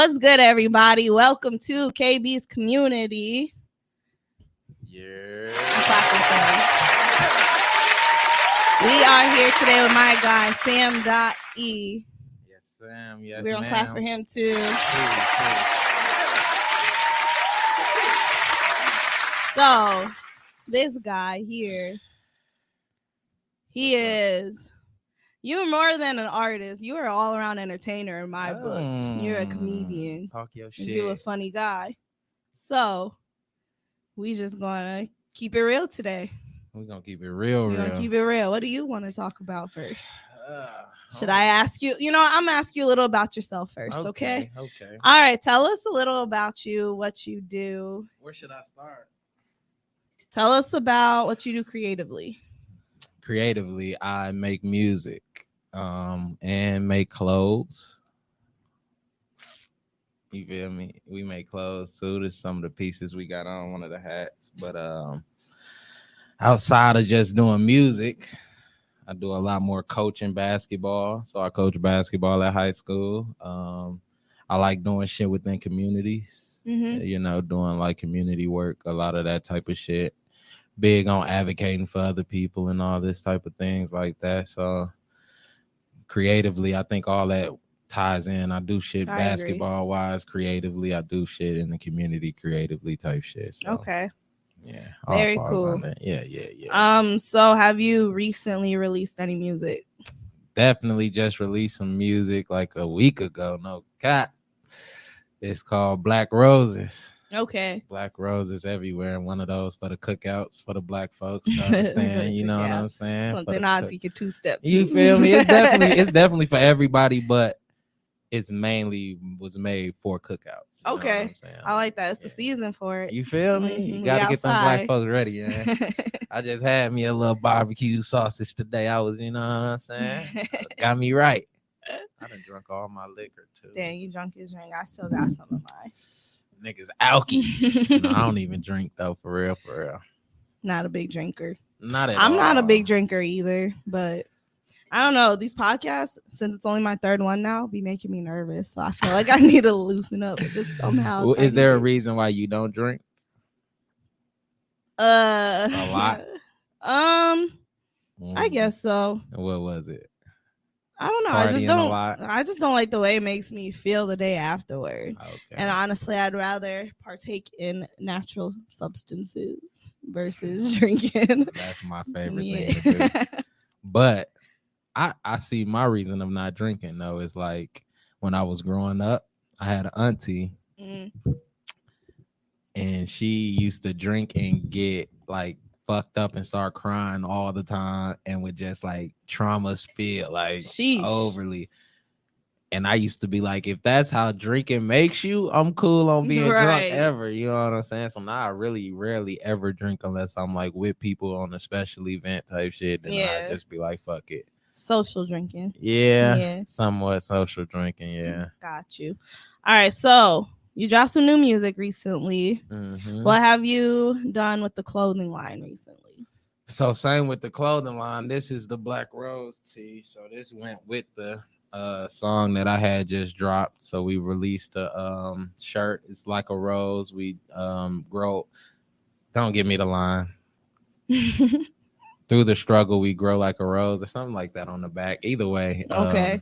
What's good, everybody? Welcome to KB's community. Yeah. We are here today with my guy, Sam.E. Yes, Sam. Yes, We're going to clap for him, too. So, this guy here, he is... You're more than an artist. You are an all-around entertainer in my book. You're a comedian. Talk your shit. You're a funny guy. So, we just going to keep it real today. We're going to keep it real. We're going to keep it real. What do you want to talk about first? Should I ask you? I'm going to ask you a little about yourself first, okay? Okay. All right. Tell us a little about you, what you do. Where should I start? Tell us about what you do creatively. Creatively, I make music and make clothes. You feel me? We make clothes too. There's some of the pieces we got on one of the hats. But outside of just doing music, I do a lot more coaching basketball. So I coach basketball at high school. I like doing shit within communities, doing like community work, a lot of that type of shit. Big on advocating for other people and all this type of things like that. So creatively, I think all that ties in. I do shit basketball wise creatively. I do shit in the community creatively type shit. So, okay. Yeah. Very cool. Yeah. So have you recently released any music? Definitely just released some music like a week ago. No cap. It's called Black Roses. Okay. Black Roses everywhere. One of those for the cookouts for the black folks. Understand? You know what I'm saying? Something I'll take it 2 steps. You feel me? It's definitely for everybody, but it's mainly was made for cookouts. Okay. I like that. It's the season for it. You feel me? You gotta get them black folks ready, man. I just had me a little barbecue sausage today. I was, you know what I'm saying? Got me right. I done drunk all my liquor too. Dang, you drunk your drink. I still got some of mine. Niggas alkies. No, I don't even drink though, for real. Not a big drinker. Not at all. I'm not a big drinker either, but I don't know. These podcasts, since it's only my 3rd one now, be making me nervous. So I feel like I need to loosen up. Just somehow. Is there a reason why you don't drink? A lot. I guess so. What was it? I don't know. I just don't like the way it makes me feel the day afterward. Okay. And honestly, I'd rather partake in natural substances versus drinking. That's my favorite thing to do. But I see my reason of not drinking though is like when I was growing up, I had an auntie and she used to drink and get like fucked up and start crying all the time and would just like trauma spill like overly. And I used to be like, if that's how drinking makes you, I'm cool on being drunk ever. You know what I'm saying? So now I really rarely ever drink unless I'm like with people on a special event type shit. Then I just be like, fuck it. Social drinking. Yeah. Somewhat social drinking. Yeah. Got you. All right. So you dropped some new music recently. Mm-hmm. What have you done with the clothing line recently? So same with the clothing line. This is the Black Rose tee. So this went with the song that I had just dropped. So we released a shirt. It's like a rose. We grow. Don't give me the line. Through the struggle, we grow like a rose or something like that on the back. Either way. Okay.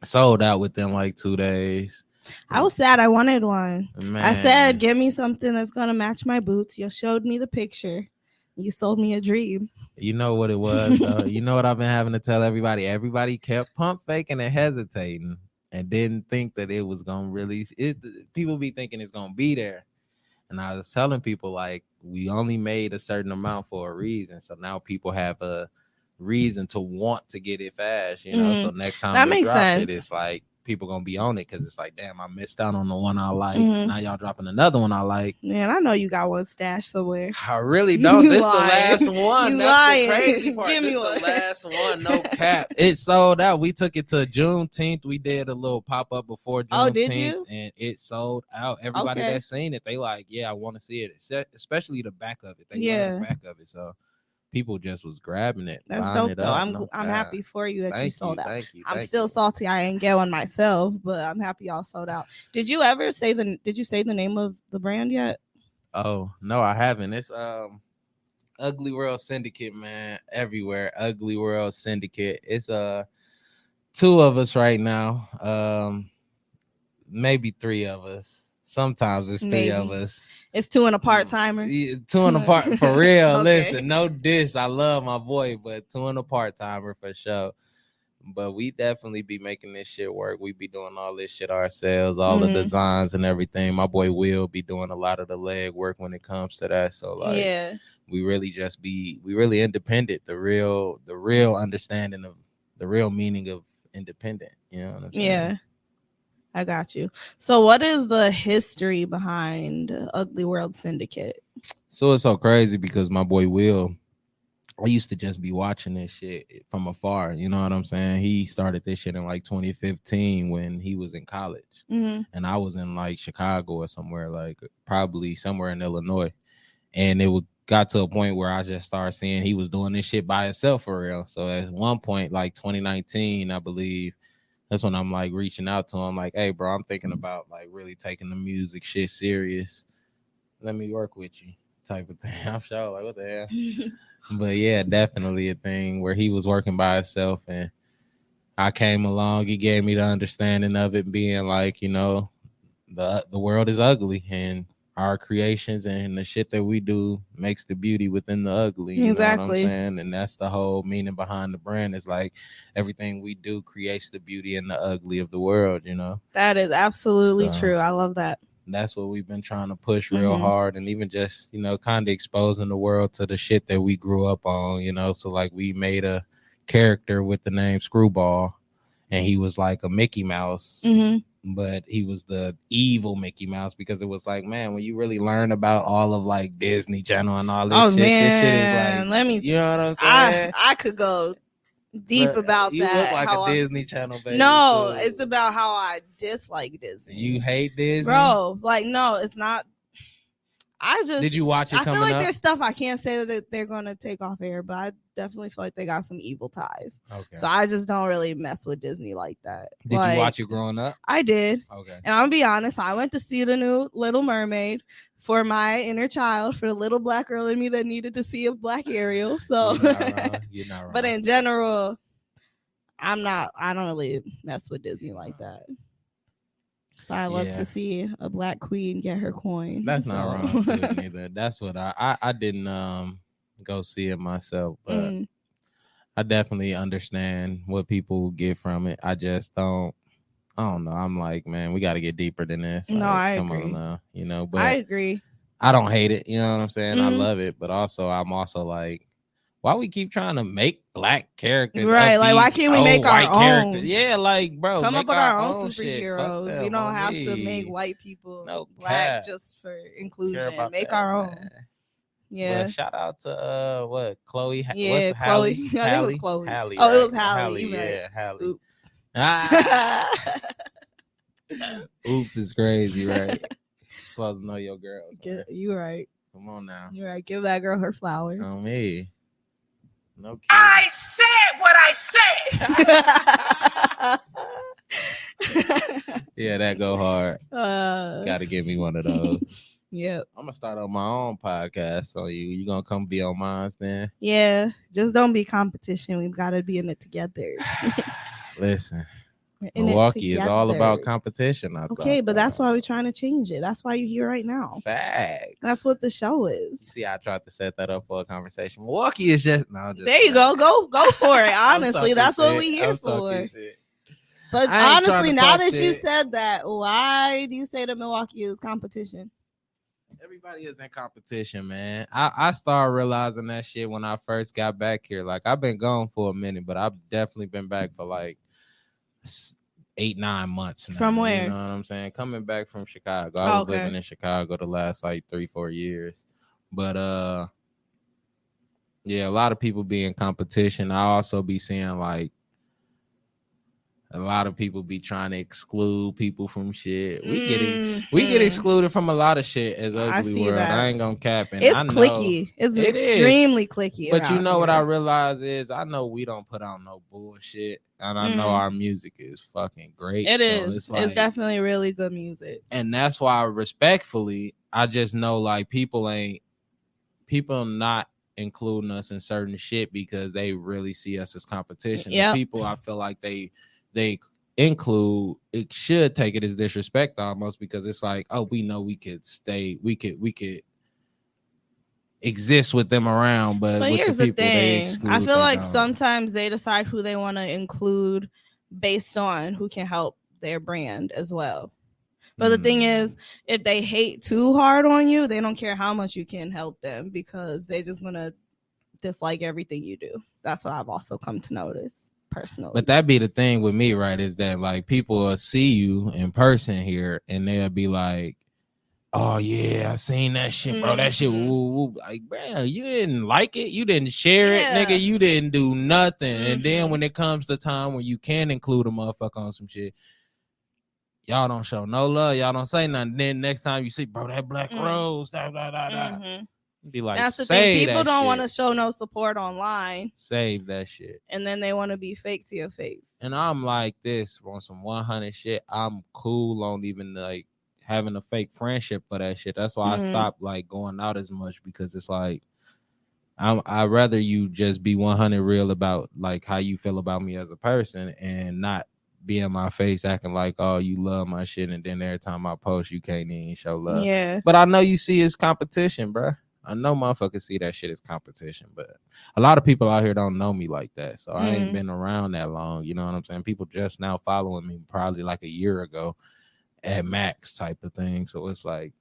Sold out within like 2 days. I was sad. I wanted one. Man. I said, give me something that's going to match my boots. You showed me the picture. You sold me a dream. You know what it was, though? You know what I've been having to tell everybody? Everybody kept pump faking and hesitating and didn't think that it was going to really... People be thinking it's going to be there. And I was telling people, like, we only made a certain amount for a reason. So now people have a reason to want to get it fast, you know? So next time that makes sense. It's like, people gonna be on it because it's like, damn, I missed out on the one I like. Now y'all dropping another one I like. Man, I know you got one stashed somewhere. I really don't. This the last one. You That's lying. The crazy part. Give me this one. The last one. No cap. It sold out. We took it to Juneteenth. We did a little pop up before Juneteenth. Oh, did you? And it sold out. Everybody that seen it, they like, yeah, I want to see it. Especially the back of it. They love the back of it. So people just was grabbing it. That's dope though. I'm happy for you that you sold out. Thank you. I'm still salty. I ain't get one myself, but I'm happy y'all sold out. Did you say the name of the brand yet? Oh no, I haven't. It's Ugly World Syndicate, man. Everywhere. Ugly World Syndicate. It's 2 of us right now. Maybe 3 of us. Sometimes it's 3 of us. It's 2 and a part-timer. 2 and a part for real. Okay. Listen, no diss. I love my boy, but 2 and a part-timer for sure. But we definitely be making this shit work. We be doing all this shit ourselves, all the designs and everything. My boy Will be doing a lot of the leg work when it comes to that. So like, we really independent. The real understanding of the real meaning of independent. You know what I'm saying? Yeah. I got you. So what is the history behind Ugly World Syndicate? So it's so crazy because my boy Will, I used to just be watching this shit from afar. You know what I'm saying? He started this shit in like 2015 when he was in college. And I was in like Chicago or somewhere, like probably somewhere in Illinois. And it got to a point where I just started seeing he was doing this shit by himself for real. So at one point, like 2019, I believe, that's when I'm like reaching out to him, like, hey, bro, I'm thinking about like really taking the music shit serious. Let me work with you, type of thing. I'm sure, like, what the hell? But yeah, definitely a thing where he was working by himself, and I came along. He gave me the understanding of it being like, you know, the world is ugly, and our creations and the shit that we do makes the beauty within the ugly. You know what I'm saying? And that's the whole meaning behind the brand, is like everything we do creates the beauty and the ugly of the world, you know? That is absolutely true. I love that. That's what we've been trying to push real hard, and even just, you know, kind of exposing the world to the shit that we grew up on, you know? So like we made a character with the name Screwball, and he was like a Mickey Mouse. But he was the evil Mickey Mouse, because it was like, man, when you really learn about all of like Disney Channel and all this shit, this shit is like, you know what I'm saying? I could go deep about you that. You look like a Disney Channel baby. No, it's about how I dislike Disney. You hate Disney? Bro, like, no, it's not. Did you watch it coming up? I feel like there's stuff I can't say that they're going to take off air, but I definitely feel like they got some evil ties. Okay. So I just don't really mess with Disney like that. Did you watch it growing up? I did. Okay. And I'm going to be honest, I went to see the new Little Mermaid for my inner child, for the little black girl in me that needed to see a black Ariel. So, You're not wrong. But in general, I don't really mess with Disney like that. But I love to see a black queen get her coin. That's not wrong too, neither. That's what I didn't go see it myself, but I definitely understand what people get from it. I just don't. I don't know. I'm like, man, we got to get deeper than this. Like, no, I come agree. on now, you know. But I agree. I don't hate it. You know what I'm saying? I love it, but I'm also like, why we keep trying to make black characters? Right, like why can't we make our own characters? Yeah, like, bro, come up with our own superheroes. We don't have to make white people black just for inclusion. Make our own. Man. Yeah. But shout out to Chloe. Yeah, Chloe. I think it was Chloe. Hallie, oh, it was Hallie. Yeah, Hallie. Oops. Oops is crazy, right? Supposed to know your girl. You right. Come on now. You're right. Give that girl her flowers. On me. No kidding. I said what I said. Yeah, that go hard. Gotta give me one of those. Yep. I'm gonna start on my own podcast. So you gonna come be on mine then? Yeah. Just don't be competition. We've got to be in it together. Listen. Milwaukee is all about competition. Okay, but that's why we're trying to change it. That's why you're here right now. Facts. That's what the show is. See, I tried to set that up for a conversation. Milwaukee is just there you go. Go for it. Honestly, that's what we're here for. But honestly, now that you said that, why do you say that Milwaukee is competition? Everybody is in competition, man. I started realizing that shit when I first got back here. Like, I've been gone for a minute, but I've definitely been back for like 8-9 months now. From where? You know what I'm saying? Coming back from Chicago. I was living in Chicago the last like 3-4 years. But yeah, a lot of people be in competition. I also be seeing like A lot of people be trying to exclude people from shit. We get excluded from a lot of shit as Ugly World. That. I ain't gonna cap. And it's I know cliquey. It's extremely cliquey. But you know what I realize is I know we don't put out no bullshit. And I know our music is fucking great. It is. It's definitely really good music. And that's why respectfully, I just know like people not including us in certain shit because they really see us as competition. The people I feel like they include, it should take it as disrespect almost, because it's like, oh, we know we could exist with them around, but with here's the people thing. They exclude, I feel like sometimes they decide who they want to include based on who can help their brand as well. But the thing is, if they hate too hard on you, they don't care how much you can help them because they just gonna dislike everything you do. That's what I've also come to notice personally. But that be the thing with me, right? Is that like people will see you in person here and they'll be like, oh yeah, I seen that shit, bro. That shit, woo, woo. Like, bro, you didn't like it, you didn't share it, nigga. You didn't do nothing. And then when it comes to time when you can include a motherfucker on some shit, y'all don't show no love. Y'all don't say nothing. Then next time you see, bro, that Black Rose, be like, that's the thing. People don't want to show no support online. Save that shit. And then they want to be fake to your face. And I'm like this on some 100 shit. I'm cool on even like having a fake friendship for that shit. That's why I stopped like going out as much, because it's like I'd rather you just be 100 real about like how you feel about me as a person and not be in my face acting like, oh, you love my shit, and then every time I post you can't even show love. Yeah. But I know you see it's competition, bro. I know motherfuckers see that shit as competition, but a lot of people out here don't know me like that. So I ain't been around that long. You know what I'm saying? People just now following me probably like a year ago at max type of thing. So it's like,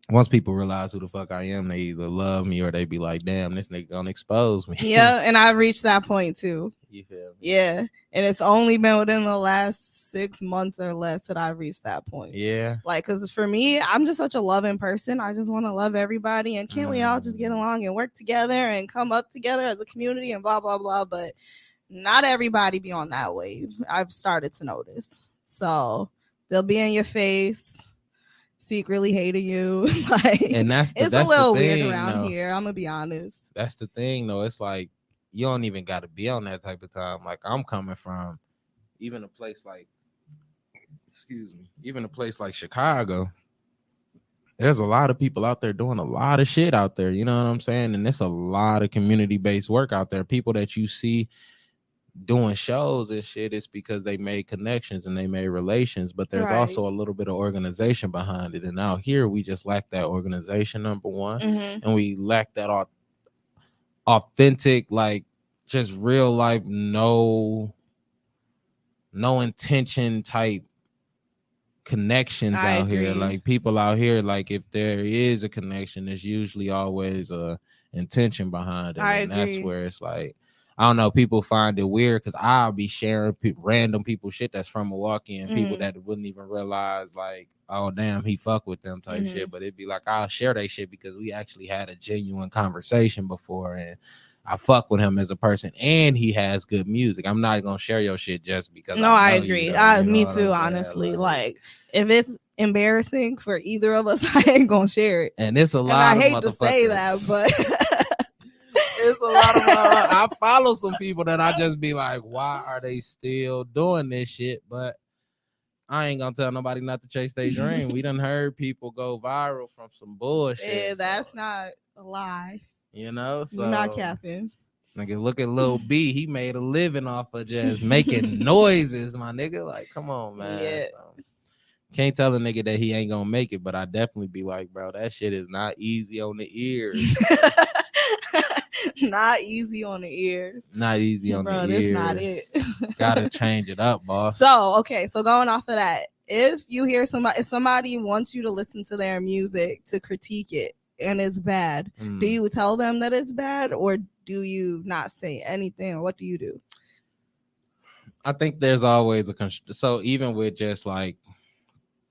once people realize who the fuck I am, they either love me or they be like, damn, this nigga gonna expose me. Yeah, and I've reached that point too. You feel me? Yeah, and it's only been within the last 6 months or less that I've reached that point. Yeah. Like, because for me, I'm just such a loving person. I just want to love everybody. And can't we all just get along and work together and come up together as a community and blah, blah, blah. But not everybody be on that wave. I've started to notice. So they'll be in your face, secretly hating you. Like, and that's a little weird around here. I'm going to be honest. That's the thing, though. It's like, you don't even got to be on that type of time. Like, I'm coming from even a place like, even a place like Chicago. There's a lot of people out there doing a lot of shit out there. You know what I'm saying? And there's a lot of community-based work out there. People that you see doing shows and shit, it's because they made connections and they made relations. But there's also a little bit of organization behind it. And out here, we just lack that organization, number one. And we lack that authentic, like, just real life, no intention type connections out here. Like, people out here, like, if there is a connection, there's usually always a intention behind it. That's where it's like, I don't know, people find it weird because I'll be sharing random people shit that's from Milwaukee and people that wouldn't even realize, like, oh damn, he fuck with them type shit. But it'd be like, I'll share that shit because we actually had a genuine conversation before and I fuck with him as a person and he has good music. I'm not gonna share your shit just because. No, I agree. Me too, honestly. Like, if it's embarrassing for either of us, I ain't gonna share it. And it's a lot. I hate to say that, but it's a lot of. I follow some people that I just be like, why are they still doing this shit? But I ain't gonna tell nobody not to chase their dream. We done heard people go viral from some bullshit. Yeah, that's not a lie. You know, so you're not capping. Nigga, look at Lil B. He made a living off of just making noises, my nigga. Like, come on, man. Yeah. So, can't tell a nigga that he ain't gonna make it, but I definitely be like, bro, that shit is not easy on the ears. Not easy on the ears. Not easy on the ears. That's not it. Gotta change it up, boss. So, okay, so going off of that, if you hear if somebody wants you to listen to their music to critique it and it's bad, do you tell them that it's bad or do you not say anything, or what do you do? I think there's always so even with just like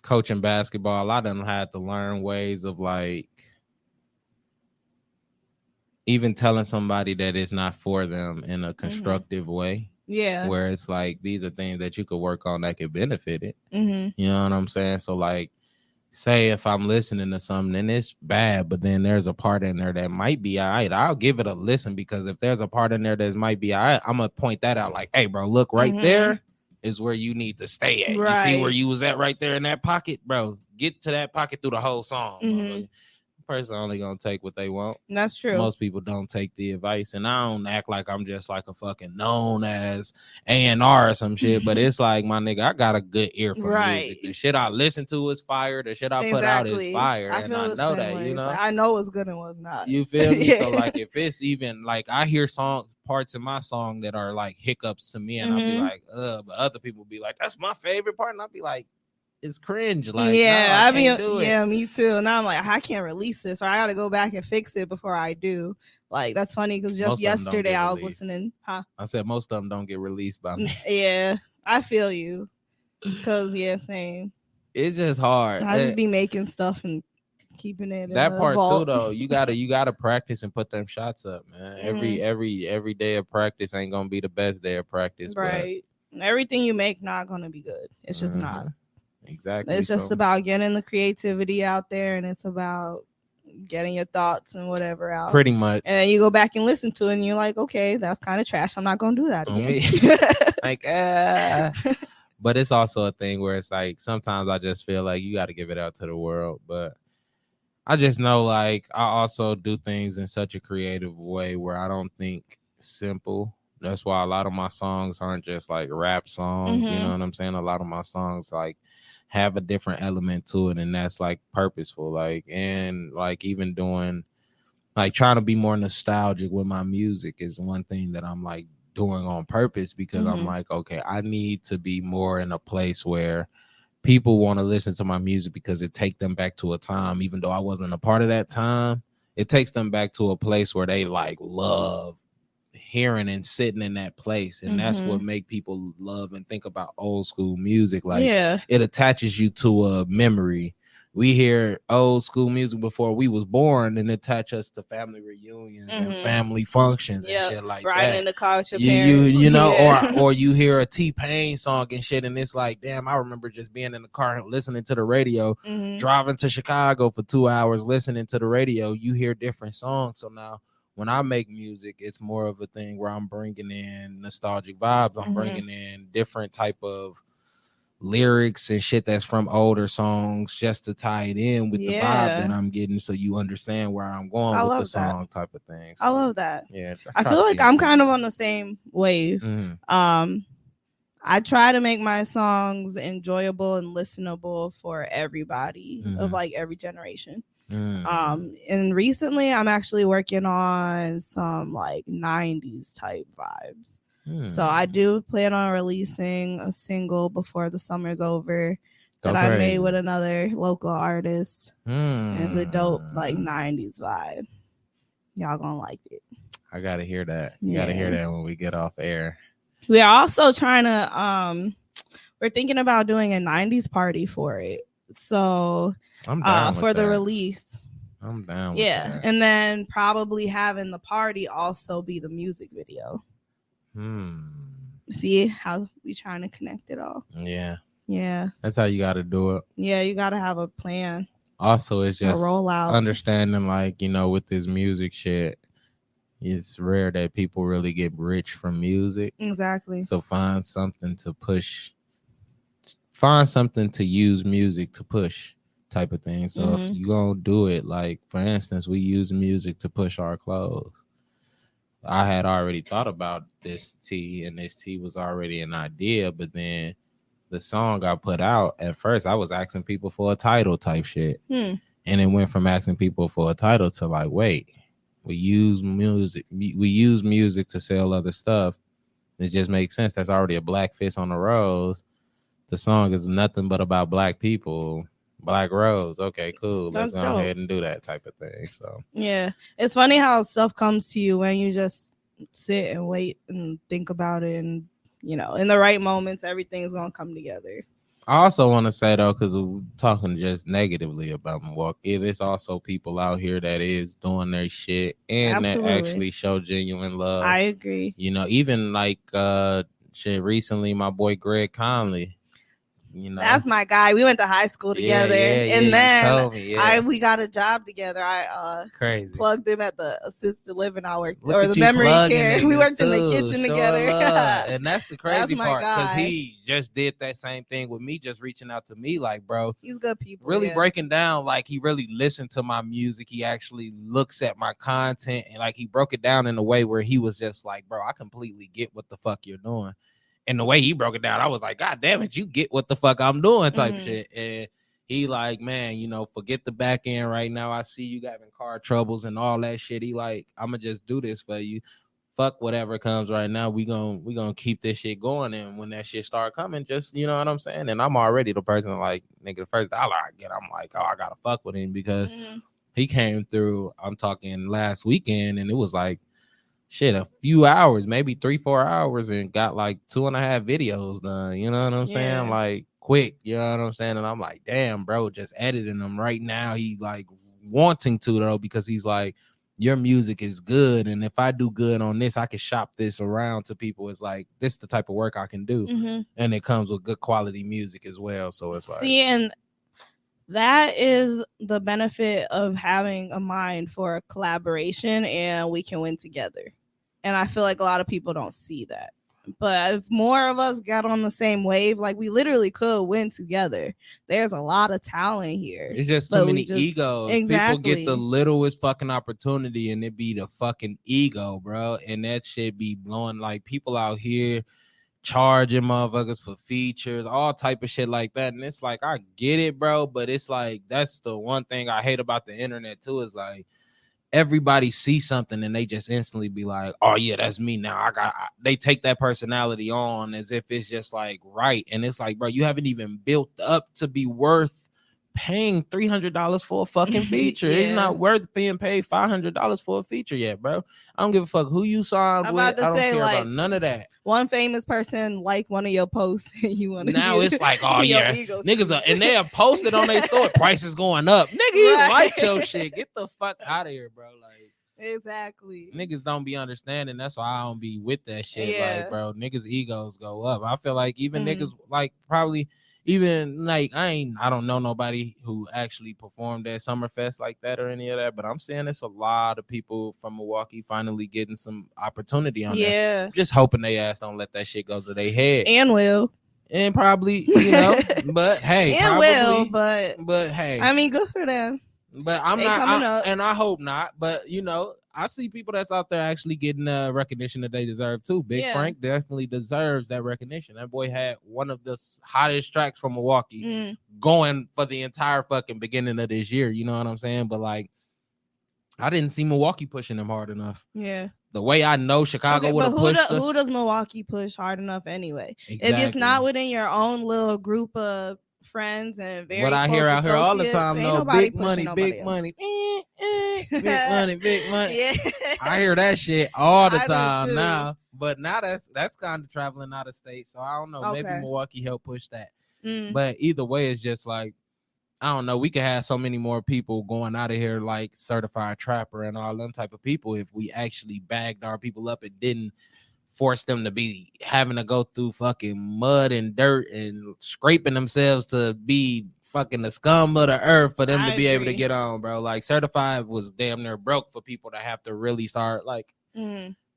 coaching basketball, I done had to learn ways of like even telling somebody that it's not for them in a constructive way. Yeah. Where it's like these are things that you could work on that could benefit it. Mm-hmm. You know what I'm saying? So like, say if I'm listening to something and it's bad, but then there's a part in there that might be all right, I'll give it a listen, because if there's a part in there that might be all right, I'm gonna point that out like, hey bro, look right there is where you need to stay at. You see where you was at right there in that pocket, bro. Get to that pocket through the whole song. Person only gonna take what they want. That's true. Most people don't take the advice, and I don't act like I'm just like a fucking known as A&R or some shit, but it's like, my nigga, I got a good ear for music. The shit I listen to is fire. The shit I put out is fire. I feel and I know that, you know. I know what's good and what's not. You feel me? So like, if it's even like, I hear parts in my song that are like hiccups to me, and I'll be like, but other people be like, that's my favorite part, and I'll be like, it's cringe. Like, yeah, no, I can't do it. Yeah, me too. And now I'm like, I can't release this, or I gotta go back and fix it before I do. Like, that's funny because just yesterday I was listening. I said most of them don't get released by me. Yeah, I feel you. Because same. It's just hard. I just be making stuff and keeping it. That part vault. Too, though. You gotta practice and put them shots up, man. Every day of practice ain't gonna be the best day of practice. Right. But everything you make not gonna be good. It's just not. Exactly. It's just about getting the creativity out there, and it's about getting your thoughts and whatever out. Pretty much. And then you go back and listen to it, and you're like, okay, that's kind of trash. I'm not gonna do that again. Like, but it's also a thing where it's like, sometimes I just feel like you got to give it out to the world. But I just know, like, I also do things in such a creative way where I don't think simple. That's why a lot of my songs aren't just like rap songs. You know what I'm saying? A lot of my songs like have a different element to it, and that's like purposeful. Like, and like even doing, like, trying to be more nostalgic with my music is one thing that I'm like doing on purpose, because I'm like, okay, I need to be more in a place where people want to listen to my music because it takes them back to a time, even though I wasn't a part of that time. It takes them back to a place where they like love hearing and sitting in that place, and that's what make people love and think about old school music. Like, it attaches you to a memory. We hear old school music before we was born, and attach us to family reunions and family functions and shit like riding that. In the car with your parents. You know, or you hear a T-Pain song and shit, and it's like, damn, I remember just being in the car listening to the radio, driving to Chicago for 2 hours listening to the radio. You hear different songs. So now, when I make music, it's more of a thing where I'm bringing in nostalgic vibes. I'm bringing in different type of lyrics and shit that's from older songs, just to tie it in with the vibe that I'm getting, so you understand where I'm going with the song type of thing. So, I love that. Yeah, I feel like I'm kind of on the same wave. I try to make my songs enjoyable and listenable for everybody of like every generation. And recently I'm actually working on some like 90s type vibes. So I do plan on releasing a single before the summer's over that I made with another local artist. It's a dope like 90s vibe. Y'all gonna like it. I gotta hear that. You gotta hear that when we get off air. We are also trying to we're thinking about doing a 90s party for it. So I'm down for the release. I'm down with that. And then probably having the party also be the music video. See how we trying to connect it all. Yeah, that's how you got to do it. You got to have a plan. Also, it's just roll out, understanding, like, you know, with this music shit, it's rare that people really get rich from music. Exactly. So find something to push, find something to use music to push, type of thing. So if you gonna do it, like, for instance, we use music to push our clothes. I had already thought about this tee, and this tee was already an idea, but then the song I put out, at first I was asking people for a title type shit. And it went from asking people for a title to like, wait, we use music to sell other stuff. It just makes sense. That's already a black fist on the rose. The song is nothing but about black people. Black Rose. Okay, cool. Let's go ahead and do that type of thing. So yeah, it's funny how stuff comes to you when you just sit and wait and think about it, and you know, in the right moments, everything's gonna come together. I also want to say though, because we're talking just negatively about Milwaukee, there's also people out here that is doing their shit and that actually show genuine love. I agree. You know, even like shit, recently my boy Greg Conley. You know, that's my guy. We went to high school together, and then we got a job together. I crazy plugged him at the assisted living I worked, or the memory care. We worked in the kitchen together, and that's the crazy part because guy. he just did that same thing with me, just reaching out to me, like, bro, he's good people, really breaking down, like he really listened to my music. He actually looks at my content, and like he broke it down in a way where he was just like, bro, I completely get what the fuck you're doing. And the way he broke it down, I was like, God damn it, you get what the fuck I'm doing type shit. And he like, man, you know, forget the back end right now. I see you having car troubles and all that shit. He like, I'm gonna just do this for you. Fuck whatever comes right now. We gonna keep this shit going. And when that shit start coming, just, you know what I'm saying? And I'm already the person like, nigga, the first dollar I get, I'm like, oh, I gotta fuck with him because he came through, I'm talking last weekend, and it was like, shit, a few hours, maybe 3-4 hours, and got like 2.5 videos done. You know what I'm saying? Like quick, you know what I'm saying? And I'm like, damn, bro, just editing them right now. He's like wanting to though, because he's like, your music is good, and if I do good on this, I can shop this around to people. It's like, this is the type of work I can do, and it comes with good quality music as well. So it's like, and that is the benefit of having a mind for a collaboration, and we can win together. And I feel like a lot of people don't see that. But if more of us got on the same wave, like we literally could win together. There's a lot of talent here. It's just too many egos. Exactly. People get the littlest fucking opportunity and it be the fucking ego, bro. And that shit be blowing, like people out here charging motherfuckers for features, all type of shit like that. And it's like, I get it, bro. But it's like, that's the one thing I hate about the internet too, is like, everybody sees something and they just instantly be like, oh yeah, that's me now. They take that personality on as if it's just like right. And it's like, bro, you haven't even built up to be worth paying $300 for a fucking feature. It's not worth being paid $500 for a feature yet, bro. I don't give a fuck who you signed with. I don't care about none of that. One famous person like one of your posts, you want to now it's like, oh yeah, niggas are, and they are posted on their story, prices going up. Nigga, you like your shit. Get the fuck out of here, bro. Like, exactly. Niggas don't be understanding. That's why I don't be with that shit. Like, bro, niggas' egos go up. I feel like even niggas, like, probably even like I don't know nobody who actually performed at Summerfest like that or any of that, but I'm saying it's a lot of people from Milwaukee finally getting some opportunity on there. Just hoping they ass don't let that shit go to their head. And will. And probably, you know, but hey, and probably, will, but hey, I mean, good for them. But I'm and I hope not. But you know, I see people that's out there actually getting recognition that they deserve too. Big Frank definitely deserves that recognition. That boy had one of the hottest tracks from Milwaukee going for the entire fucking beginning of this year. You know what I'm saying? But like, I didn't see Milwaukee pushing him hard enough. Yeah. The way I know Chicago would have pushed us. Who does Milwaukee push hard enough anyway? Exactly. If it's not within your own little group of friends and very what I hear out here all the time, though, big money, big money. Yeah. I hear that shit all the time now. But now that's kind of traveling out of state. So I don't know. Okay. Maybe Milwaukee helped push that. But either way, it's just like, I don't know. We could have so many more people going out of here like certified trapper and all them type of people if we actually bagged our people up and didn't force them to be having to go through fucking mud and dirt and scraping themselves to be fucking the scum of the earth for them to be able to get on, bro. Like, certified was damn near broke for people to have to really start like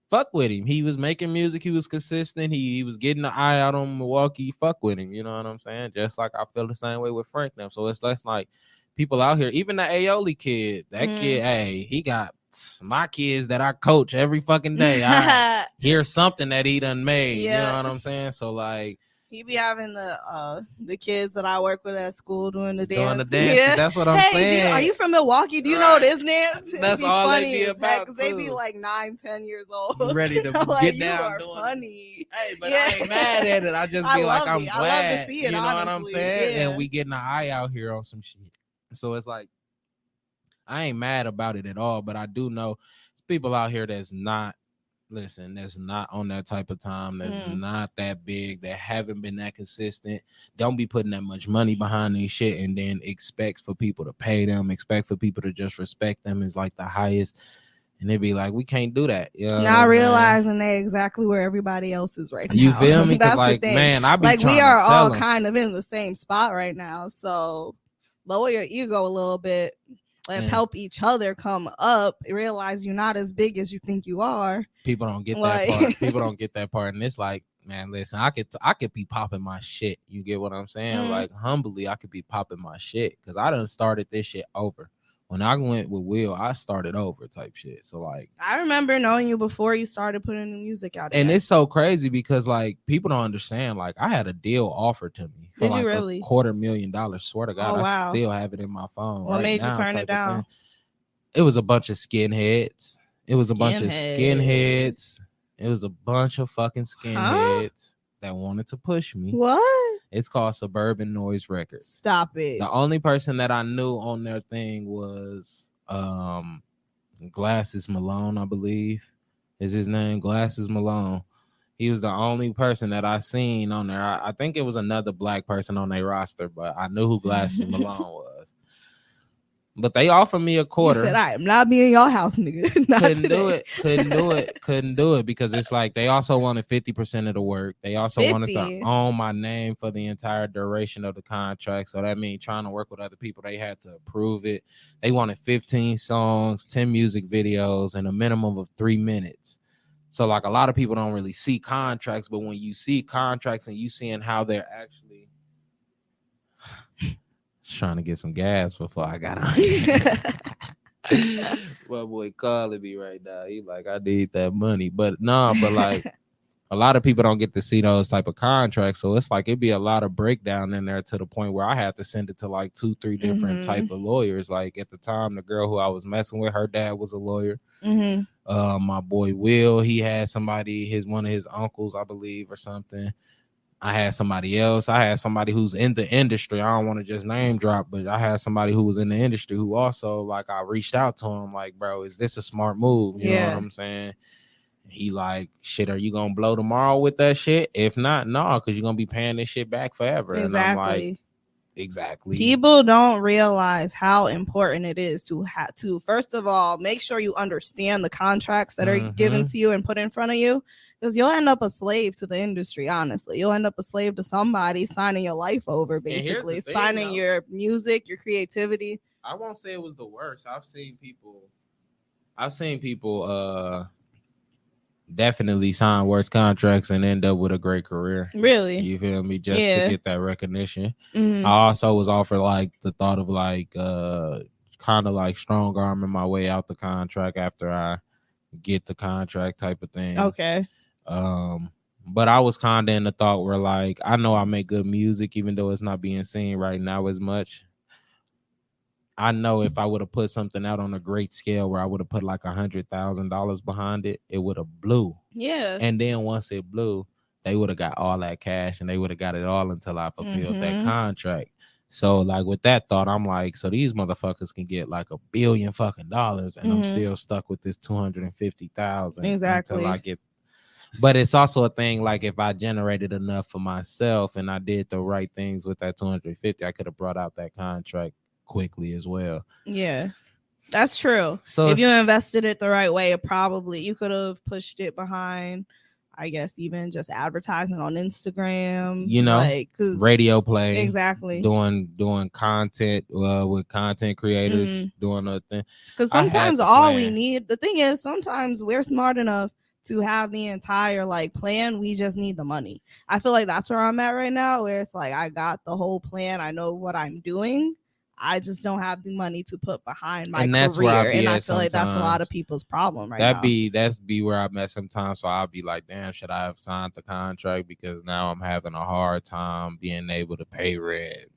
fuck with him. He was making music, he was consistent, he was getting the eye out on Milwaukee. Fuck with him, you know what I'm saying? Just like I feel the same way with Frank now. So it's less like people out here, even the Aioli kid, that kid, hey, he got my kids that I coach every fucking day. I hear something that he done made. You know what I'm saying? So like, he be having the kids that I work with at school doing the dance. Doing the dance. Yeah. That's what I'm saying. Are you from Milwaukee? Do you know this dance? That's all they be about. Because they be like 9-10 years old. Ready to like, get down. You are funny. Hey, but I ain't mad at it. I just be like, I'm glad. I love to see it, you know honestly. what I'm saying? Yeah. And we getting an eye out here on some shit. So it's like, I ain't mad about it at all. But I do know people out here that's not on that type of time, that's not that big, that haven't been that consistent, don't be putting that much money behind these shit and then expects for people to pay them, expect for people to just respect them is like the highest. And it'd be like, we can't do that. You know not realizing they exactly where everybody else is right now. You feel me? That's like, the thing. man, I be like trying we are to tell all them. kind of in the same spot right now. So lower your ego a little bit. Let's help each other come up. Realize you're not as big as you think you are. People don't get that part. People don't get that part. And it's like, man, listen, I could be popping my shit. You get what I'm saying? Mm-hmm. Like, humbly, I could be popping my shit because I done started this shit over. When I went with Will, I started over type shit. So like, I remember knowing you before you started putting the music out. And it's so crazy because like people don't understand. Like I had a deal offered to me for like really? $250,000. Swear to God, I still have it in my phone. What made you turn it down? It was a bunch of skinheads. It was a bunch of skinheads. It was a bunch of fucking skinheads that wanted to push me. What? It's called Suburban Noise Records. Stop it. The only person that I knew on their thing was Glasses Malone, I believe is his name. Glasses Malone. He was the only person that I seen on there. I think it was another black person on their roster, but I knew who Glasses Malone was. But they offered me a quarter. You said, I am not being your house, nigga. Couldn't do it because it's like they also wanted 50% of the work. They also wanted to own my name for the entire duration of the contract. So that means trying to work with other people, they had to approve it. They wanted 15 songs, 10 music videos, and a minimum of 3 minutes. So like a lot of people don't really see contracts, but when you see contracts and you seeing how they're actually trying to get some gas before I got on. My boy calling me right now. He like, I need that money. But like a lot of people don't get to see those type of contracts. So it's like it'd be a lot of breakdown in there to the point where I had to send it to like 2-3 different type of lawyers. Like at the time, the girl who I was messing with, her dad was a lawyer. My boy Will, he had somebody, one of his uncles, I believe, or something. I had somebody else. I had somebody who's in the industry. I don't want to just name drop, but I had somebody who was in the industry who also, like, I reached out to him, like, bro, is this a smart move? You know what I'm saying? He like, shit, are you going to blow tomorrow with that shit? If not, no, because you're going to be paying this shit back forever. Exactly. And I'm like, exactly. People don't realize how important it is to first of all, make sure you understand the contracts that are given to you and put in front of you. Because you'll end up a slave to the industry, honestly. You'll end up a slave to somebody signing your life over, basically. Signing your music, your creativity. I won't say it was the worst. I've seen people definitely sign worse contracts and end up with a great career. Really? You feel me? Just to get that recognition. I also was offered like the thought of like kind of like strong arming my way out the contract after I get the contract type of thing. Okay. But I was kind of in the thought where like I know I make good music even though it's not being seen right now as much. I know if I would have put something out on a great scale where I would have put like $100,000 behind it, it would have blew. Yeah. And then once it blew, they would have got all that cash and they would have got it all until I fulfilled that contract. So like with that thought, I'm like, so these motherfuckers can get like $1 billion fucking dollars and I'm still stuck with this 250,000 exactly until I get. But it's also a thing like if I generated enough for myself and I did the right things with that 250, I could have brought out that contract quickly as well. Yeah, that's true. So if you invested it the right way, you could have pushed it behind, I guess, even just advertising on Instagram, you know, like radio play, exactly, doing content with content creators, doing a thing. Because sometimes all we need, the thing is, sometimes we're smart enough to have the entire like plan. We just need the money. I feel like that's where I'm at right now, where it's like I got the whole plan. I know what I'm doing. I just don't have the money to put behind my career. And I feel like that's a lot of people's problem right now. That's where I'm at sometimes. So I'll be like, damn, should I have signed the contract? Because now I'm having a hard time being able to pay rent,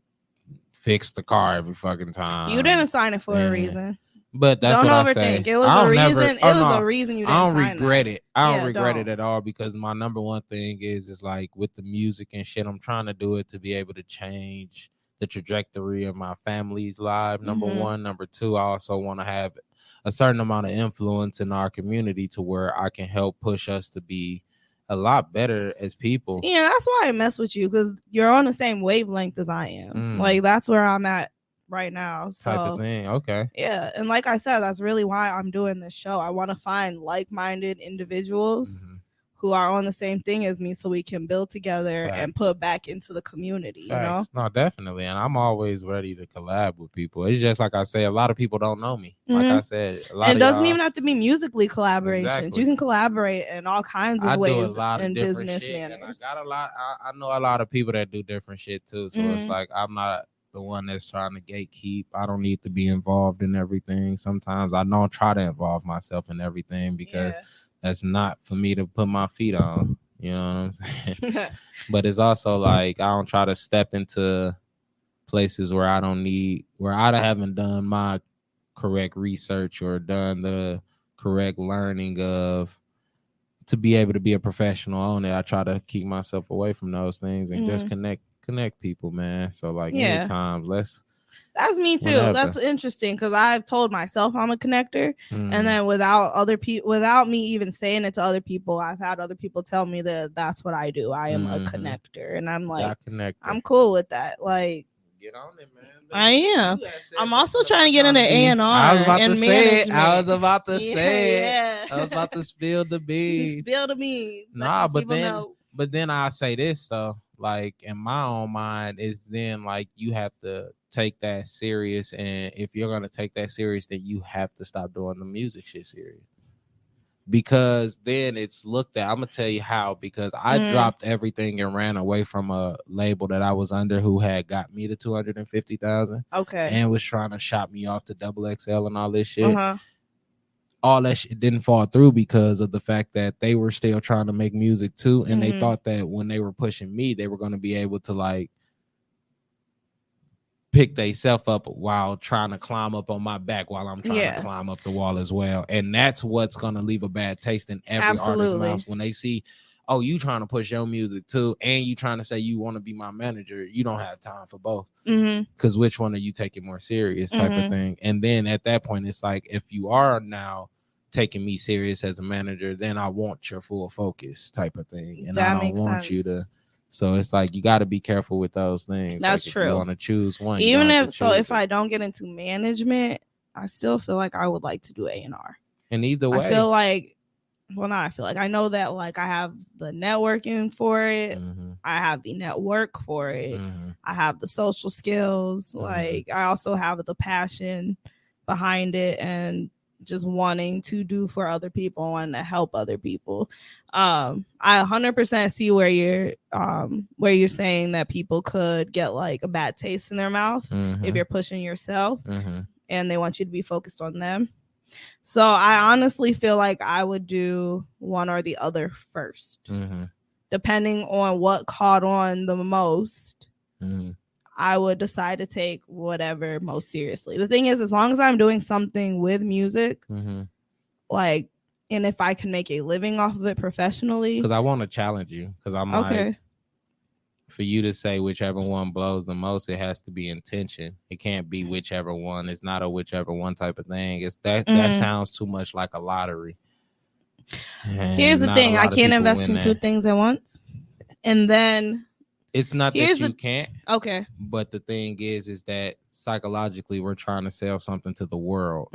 fix the car every fucking time. You didn't sign it for a reason. But that's don't what overthink. I say. It was a reason. It was a reason you didn't sign it. I don't regret it. I don't regret it at all because my number one thing is like with the music and shit, I'm trying to do it to be able to change the trajectory of my family's life. Number one. Number two, I also want to have a certain amount of influence in our community to where I can help push us to be a lot better as people. Yeah, that's why I mess with you, because you're on the same wavelength as I am. Like that's where I'm at right now. So, type of thing. Okay. Yeah. And like I said, that's really why I'm doing this show. I want to find like-minded individuals who are on the same thing as me so we can build together and put back into the community, you know? No, definitely. And I'm always ready to collab with people. It's just like I say, a lot of people don't know me. Like I said, a lot and it of doesn't even have to be musically collaborations. Exactly. You can collaborate in all kinds of ways do a lot in of different business shit, manners. And I got a lot. I know a lot of people that do different shit too. So it's like I'm not the one that's trying to gatekeep. I don't need to be involved in everything. Sometimes I don't try to involve myself in everything because that's not for me to put my feet on. You know what I'm saying? But it's also like I don't try to step into places where I haven't done my correct research or done the correct learning of to be able to be a professional on it. I try to keep myself away from those things and just connect people, man. So like anytime, that's me too. Whenever. That's interesting because I've told myself I'm a connector, and then without me even saying it to other people, I've had other people tell me that that's what I do. I am a connector, and I'm like, I'm cool with that. Like, get on it, man. I am. I'm also trying to get into A&R. I was about to say it. I was about to spill the beans. Spill the beans. Nah, but then I say this though. Like in my own mind, is then like you have to take that serious, and if you're gonna take that serious, then you have to stop doing the music shit serious. Because then it's looked at. I'm gonna tell you how. Because I dropped everything and ran away from a label that I was under, who had got me to 250,000. Okay. And was trying to shop me off to XXL and all this shit. All that shit didn't fall through because of the fact that they were still trying to make music too, and they thought that when they were pushing me, they were going to be able to like pick themselves up while trying to climb up on my back while I'm trying to climb up the wall as well. And that's what's going to leave a bad taste in every artist's mouth when they see, oh, you trying to push your music too, and you trying to say you want to be my manager. You don't have time for both. Because which one are you taking more serious type of thing? And then at that point, it's like, if you are now taking me serious as a manager, then I want your full focus type of thing. And I don't want you to. So it's like you got to be careful with those things. That's like true. If you want to choose one, even if I don't get into management, I still feel like I would like to do A&R. And either way, I know that like I have the networking for it. I have the network for it. I have the social skills. Like I also have the passion behind it and just wanting to do for other people and to help other people. I 100% see where you're saying that people could get like a bad taste in their mouth if you're pushing yourself and they want you to be focused on them. So I honestly feel like I would do one or the other first, depending on what caught on the most. I would decide to take whatever most seriously. The thing is, as long as I'm doing something with music, like, and if I can make a living off of it professionally. Because I want to challenge you. Because I'm like, for you to say whichever one blows the most, it has to be intention. It can't be whichever one. It's not a whichever one type of thing. It's that sounds too much like a lottery. And here's the thing. I can't invest in two things at once. And then it's not that you can't. Okay. But the thing is that psychologically we're trying to sell something to the world.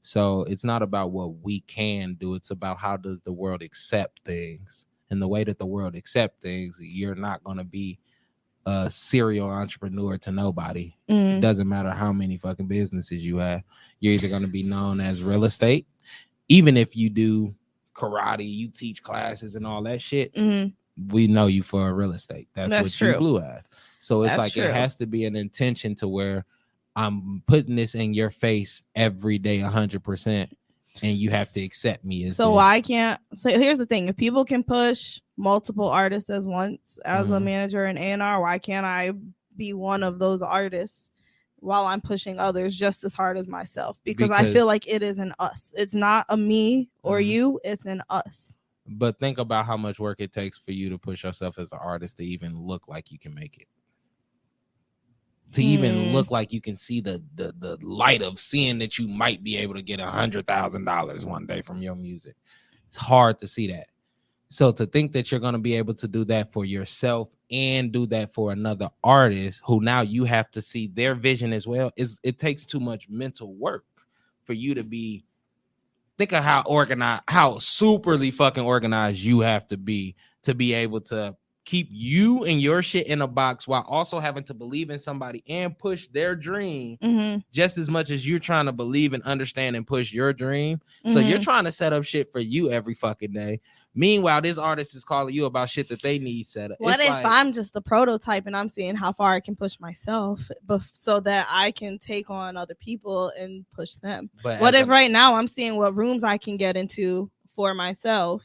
So it's not about what we can do. It's about how does the world accept things. And the way that the world accept things, you're not going to be a serial entrepreneur to nobody. It doesn't matter how many fucking businesses you have. You're either going to be known as real estate. Even if you do karate, you teach classes and all that shit. We know you for real estate. That's what true. You blew at. So it's like true. It has to be an intention to where I'm putting this in your face every day 100%. And you have to accept me as so I can't. So here's the thing: if people can push multiple artists as once as a manager in A&R, why can't I be one of those artists while I'm pushing others just as hard as myself? Because I feel like it is an us. It's not a me or you. It's an us. But think about how much work it takes for you to push yourself as an artist to even look like you can make it. To even look like you can see the light of seeing that you might be able to get $100,000 one day from your music. It's hard to see that. So to think that you're going to be able to do that for yourself and do that for another artist who now you have to see their vision as well, it takes too much mental work for you to be. Think of how organized, how superly fucking organized you have to be able to keep you and your shit in a box while also having to believe in somebody and push their dream just as much as you're trying to believe and understand and push your dream. So you're trying to set up shit for you every fucking day. Meanwhile, this artist is calling you about shit that they need set up. What if I'm just the prototype and I'm seeing how far I can push myself so that I can take on other people and push them? But what if right now I'm seeing what rooms I can get into for myself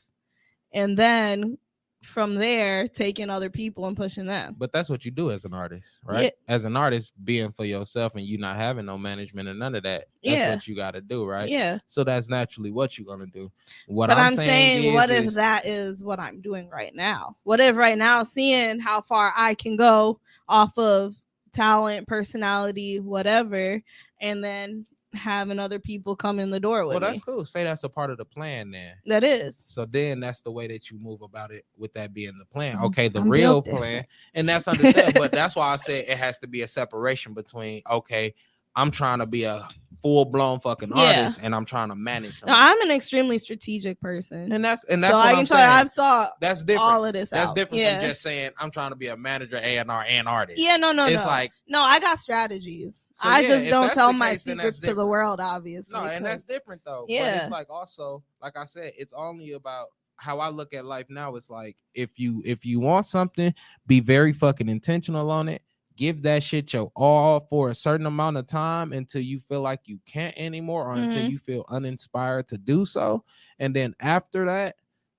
and then from there taking other people and pushing them? But that's what you do as an artist, right? Yeah. As an artist, being for yourself and you not having no management and none of that, that's what you got to do, right? Yeah. So that's naturally what you're gonna do. But I'm saying what if that is what I'm doing right now? What if right now, seeing how far I can go off of talent, personality, whatever, and then having other people come in the door with me? Well, that's cool. Say that's a part of the plan then. That is. So then that's the way that you move about it, with that being the plan. Okay, the real plan. And that's understandable. But that's why I said it has to be a separation between, okay, I'm trying to be a full-blown fucking artist and I'm trying to manage them. No, I'm an extremely strategic person. And that's so what I can tell you, I've thought that's different. All of this that's out. Different from just saying I'm trying to be a manager, A&R, and artist. Yeah, no. It's like, no, I got strategies. So I just don't tell my secrets to the world, obviously. No, and that's different though. Yeah. But it's like also, like I said, it's only about how I look at life now. It's like if you want something, be very fucking intentional on it. Give that shit your all for a certain amount of time until you feel like you can't anymore, or until you feel uninspired to do so. And then after that,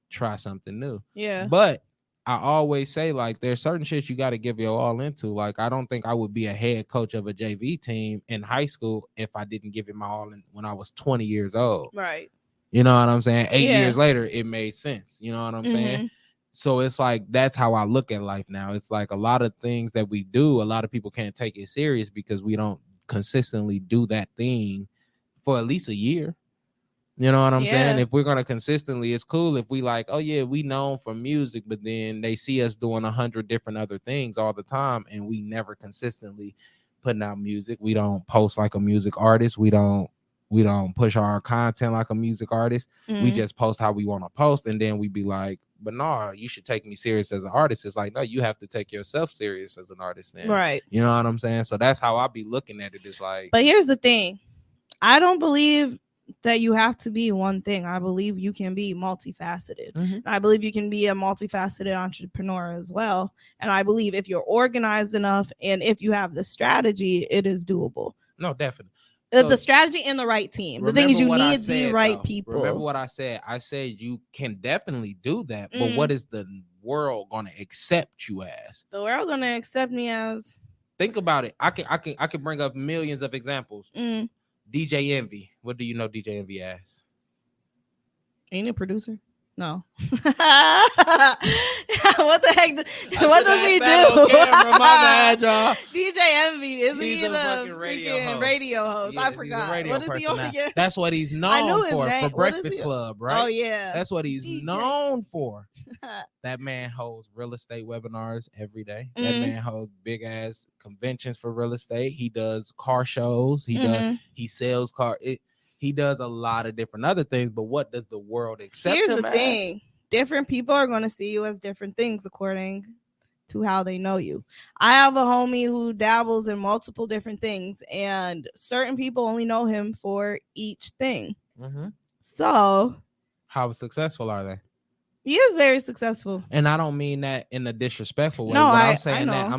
try something new. Yeah. But I always say, like, there's certain shit you got to give your all into. Like, I don't think I would be a head coach of a JV team in high school if I didn't give it my all in when I was 20 years old. Right. You know what I'm saying? 8 years later, it made sense. You know what I'm saying? So it's like, that's how I look at life now. It's like a lot of things that we do, a lot of people can't take it serious because we don't consistently do that thing for at least a year. You know what I'm saying? If we're going to consistently, it's cool if we like, oh yeah, we known for music, but then they see us doing 100 different other things all the time and we never consistently putting out music. We don't post like a music artist. We don't push our content like a music artist. We just post how we want to post, and then we be like, but no, you should take me serious as an artist. It's like, no, you have to take yourself serious as an artist then. Right. You know what I'm saying? So that's how I be looking at it. It's like, but here's the thing. I don't believe that you have to be one thing. I believe you can be multifaceted. I believe you can be a multifaceted entrepreneur as well. And I believe if you're organized enough and if you have the strategy, it is doable. No, definitely. The strategy and the right team. The thing is, you need the right people. Remember what I said? I said you can definitely do that, but what is the world gonna accept you as? The world gonna accept me as. Think about it. I can bring up millions of examples. DJ Envy. What do you know DJ Envy as? Ain't he a producer? No. What the heck? What does he do? Camera, my bad, y'all. DJ Envy, isn't he a fucking radio host? Yeah, I forgot. What is he on again? That's what he's known for Breakfast Club, right? Oh yeah. That's what he's known for. That man holds real estate webinars every day. That man holds big ass conventions for real estate. He does car shows. He sells car. He does a lot of different other things, but what does the world accept him as? Here's the thing. Different people are going to see you as different things according to how they know you. I have a homie who dabbles in multiple different things, and certain people only know him for each thing. So, how successful are they? He is very successful. And I don't mean that in a disrespectful way. No, I'm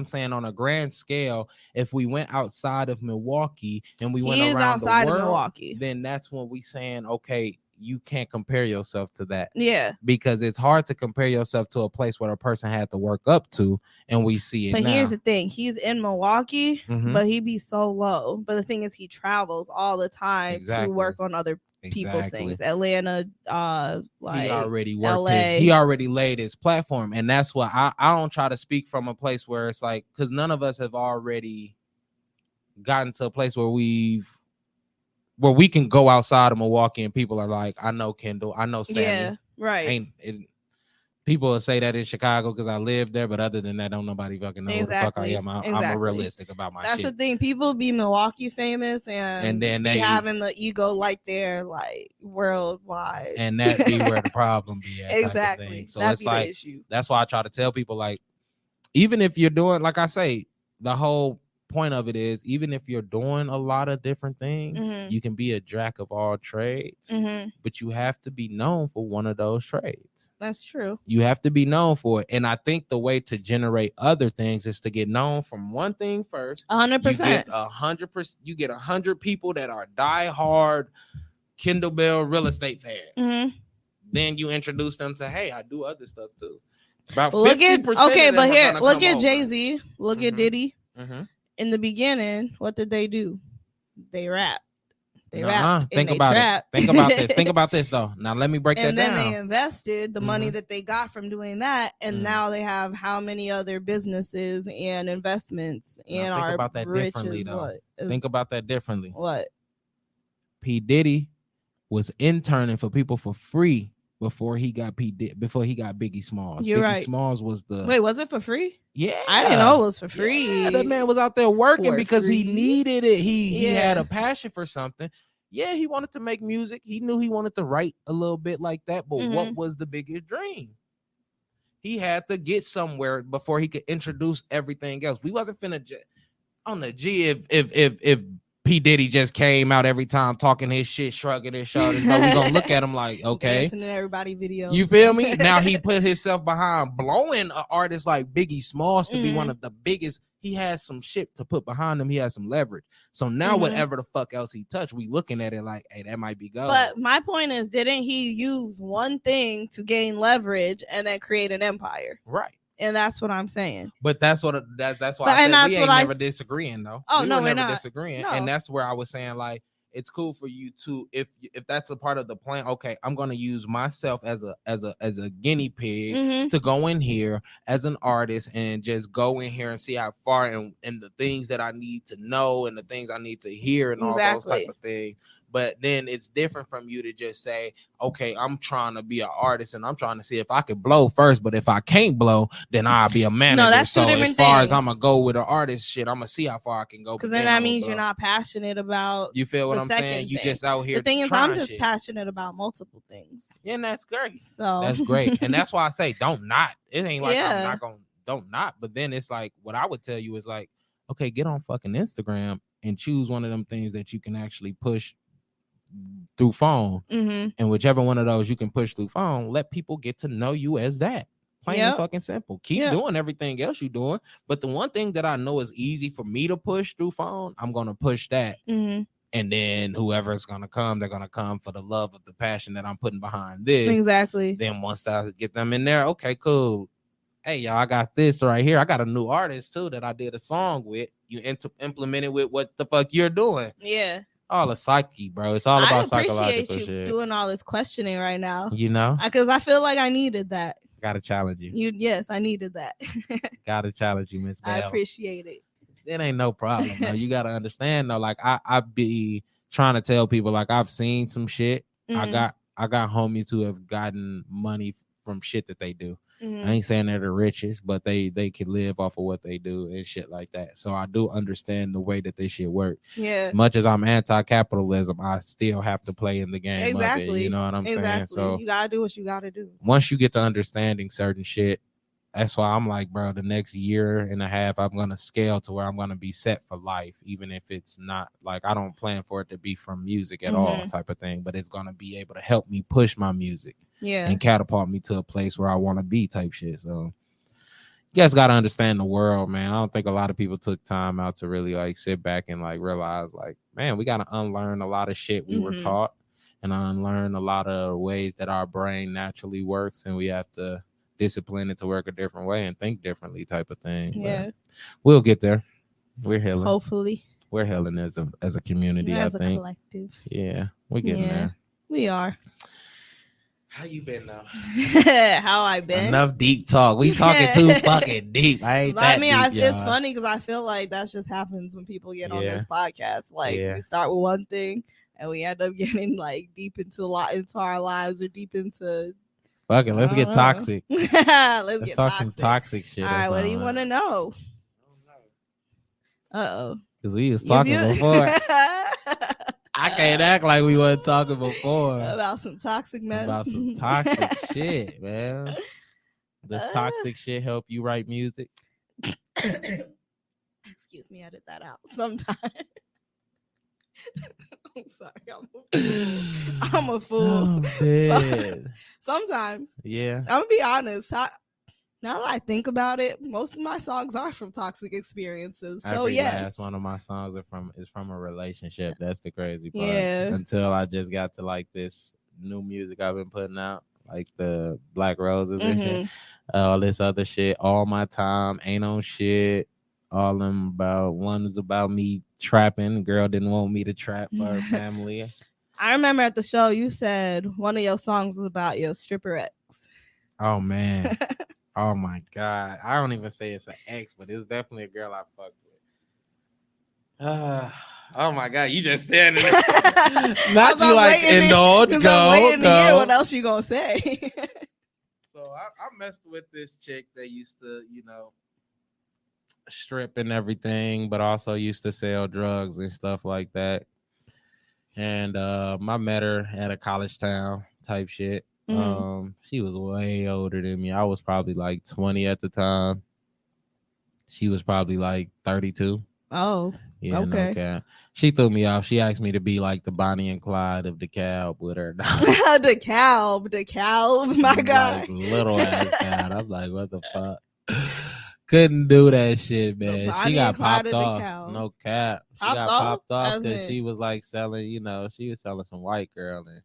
saying on a grand scale, if we went outside of Milwaukee and we went around the world, of Milwaukee, then that's when we saying, okay, you can't compare yourself to that. Yeah. Because it's hard to compare yourself to a place where a person had to work up to, and we see it But now. Here's the thing. He's in Milwaukee, but he be so low. But the thing is, he travels all the time to work on other people's things. Atlanta, like he already worked LA. He already laid his platform. And that's why I don't try to speak from a place where it's like, because none of us have already gotten to a place where we can go outside of Milwaukee and people are like, I know Kendall, I know Sammy. Yeah, right. people will say that in Chicago because I live there, but other than that, don't nobody fucking know who the fuck I am. I'm realistic about my shit. That's the thing. People be Milwaukee famous and then they having the ego like they're like worldwide. And that be where the problem be at. Exactly. So it's like, that's why I try to tell people, like, even if you're doing, like I say, the whole point of it is, even if you're doing a lot of different things, you can be a jack of all trades, but you have to be known for one of those trades. That's true. You have to be known for it. And I think the way to generate other things is to get known from one thing first. 100%. You get 100%. You get 100 people that are diehard Kendall Bell real estate fans. Then you introduce them to, hey, I do other stuff too. About look at Jay-Z, look at Diddy. In the beginning, what did they do? They rapped. Think about this. Think about this though. Now let me break that down. And then they invested the money that they got from doing that, and now they have how many other businesses and investments and think are about that rich differently, as though. what? Think about that differently. What? P. Diddy was interning for people for free before he got Biggie Smalls. You're Biggie right. Smalls was the Wait, was it for free? Yeah, I didn't know it was for free. Yeah, that man was out there working because he needed it. He had a passion for something. Yeah, he wanted to make music. He knew he wanted to write a little bit like that. But what was the biggest dream? He had to get somewhere before he could introduce everything else. We wasn't finna on the G if P. Diddy just came out every time talking his shit, shrugging his shoulders. But we gonna look at him like, okay, dancing in everybody videos. You feel me? Now he put himself behind blowing an artist like Biggie Smalls to be one of the biggest. He has some shit to put behind him. He has some leverage. So now whatever the fuck else he touched, we looking at it like, hey, that might be gold. But my point is, didn't he use one thing to gain leverage and then create an empire? Right. And that's what I'm saying. But that's why I said we ain't never disagreeing though. Oh, no, we're never not disagreeing. No. And that's where I was saying, like, it's cool for you to, if that's a part of the plan, okay, I'm gonna use myself as a guinea pig to go in here as an artist and just go in here and see how far and the things that I need to know and the things I need to hear and all those type of things. But then it's different from you to just say, okay, I'm trying to be an artist and I'm trying to see if I can blow first. But if I can't blow, then I'll be a manager. No, that's so as far as I'm going to go with an artist shit, I'm going to see how far I can go. Because then that means you're not passionate about. You feel what I'm saying? You just out here. The thing is, I'm just passionate about multiple things. Yeah, and that's great. So that's great. And that's why I say don't not. It ain't like I'm not going to don't not. But then it's like what I would tell you is like, okay, get on fucking Instagram and choose one of them things that you can actually push through phone, and whichever one of those you can push through phone, let people get to know you as that. Plain and fucking simple. Keep doing everything else you're doing, but the one thing that I know is easy for me to push through phone, I'm gonna push that. And then whoever's gonna come, they're gonna come for the love of the passion that I'm putting behind this. Exactly. Then once I get them in there, okay, cool. Hey, y'all, I got this right here. I got a new artist too that I did a song with. You implement it with what the fuck you're doing. Yeah. All the psyche, bro. It's all about psychological shit. I appreciate you doing all this questioning right now. You know, because I feel like I needed that. Gotta challenge you. Yes, I needed that. Gotta challenge you, Miss Bell. I appreciate it. It ain't no problem. Though. You gotta understand though. Like I be trying to tell people, like I've seen some shit. I got homies who have gotten money from shit that they do. I ain't saying they're the richest, but they can live off of what they do and shit like that. So I do understand the way that this shit work. Yeah. As much as I'm anti-capitalism, I still have to play in the game of it. You know what I'm saying? So you gotta do what you gotta do. Once you get to understanding certain shit, that's why I'm like, bro, the next year and a half, I'm going to scale to where I'm going to be set for life, even if it's not like I don't plan for it to be from music at all type of thing, but it's going to be able to help me push my music and catapult me to a place where I want to be type shit. So you guys got to understand the world, man. I don't think a lot of people took time out to really like sit back and like realize like, man, we got to unlearn a lot of shit we were taught and unlearn a lot of ways that our brain naturally works, and we have to discipline it to work a different way and think differently type of thing. Yeah. But we'll get there. We're healing. Hopefully. We're healing as a community, as I think. As a collective. Yeah. We're getting there. We are. How you been now? How I been? Enough deep talk. We talking too fucking deep. I mean, it's funny because I feel like that just happens when people get on this podcast. Like we start with one thing and we end up getting like deep into our lives or deep into Fuck it, let's get toxic. Let's get talk toxic. some toxic shit. All right, what do you want to know? Because we was talking before. I can't act like we wasn't talking before. About some toxic mess. About some toxic shit, man. Does toxic shit help you write music? Excuse me, edit that out sometime. I'm sorry. I'm a fool. Oh, sometimes. Yeah. I'm gonna be honest. Now that I think about it, most of my songs are from toxic experiences. So Every yes. last one of my songs is from a relationship. That's the crazy part. Yeah. Until I just got to like this new music I've been putting out, like the Black Roses and shit, all this other shit. All My Time, Ain't On Shit. All them about one is about me trapping. Girl didn't want me to trap for her family. I remember at the show you said one of your songs was about your stripper ex. Oh man. Oh my God. I don't even say it's an ex, but it's definitely a girl I fucked with. Oh my God, you just said it. Not you like indulge, go. What else you gonna say? So I messed with this chick that used to, strip and everything, but also used to sell drugs and stuff like that. And I met her at a college town type shit. She was way older than me. I was probably like 20 at the time. She was probably like 32. Oh, yeah, okay. No cap. She threw me off. She asked me to be like the Bonnie and Clyde of DeKalb with her. DeKalb, my God. Like, little ass cat. I'm like, what the fuck? Couldn't do that shit, man. She got popped off. No cap. She got popped off because she was like selling, she was selling some white girl and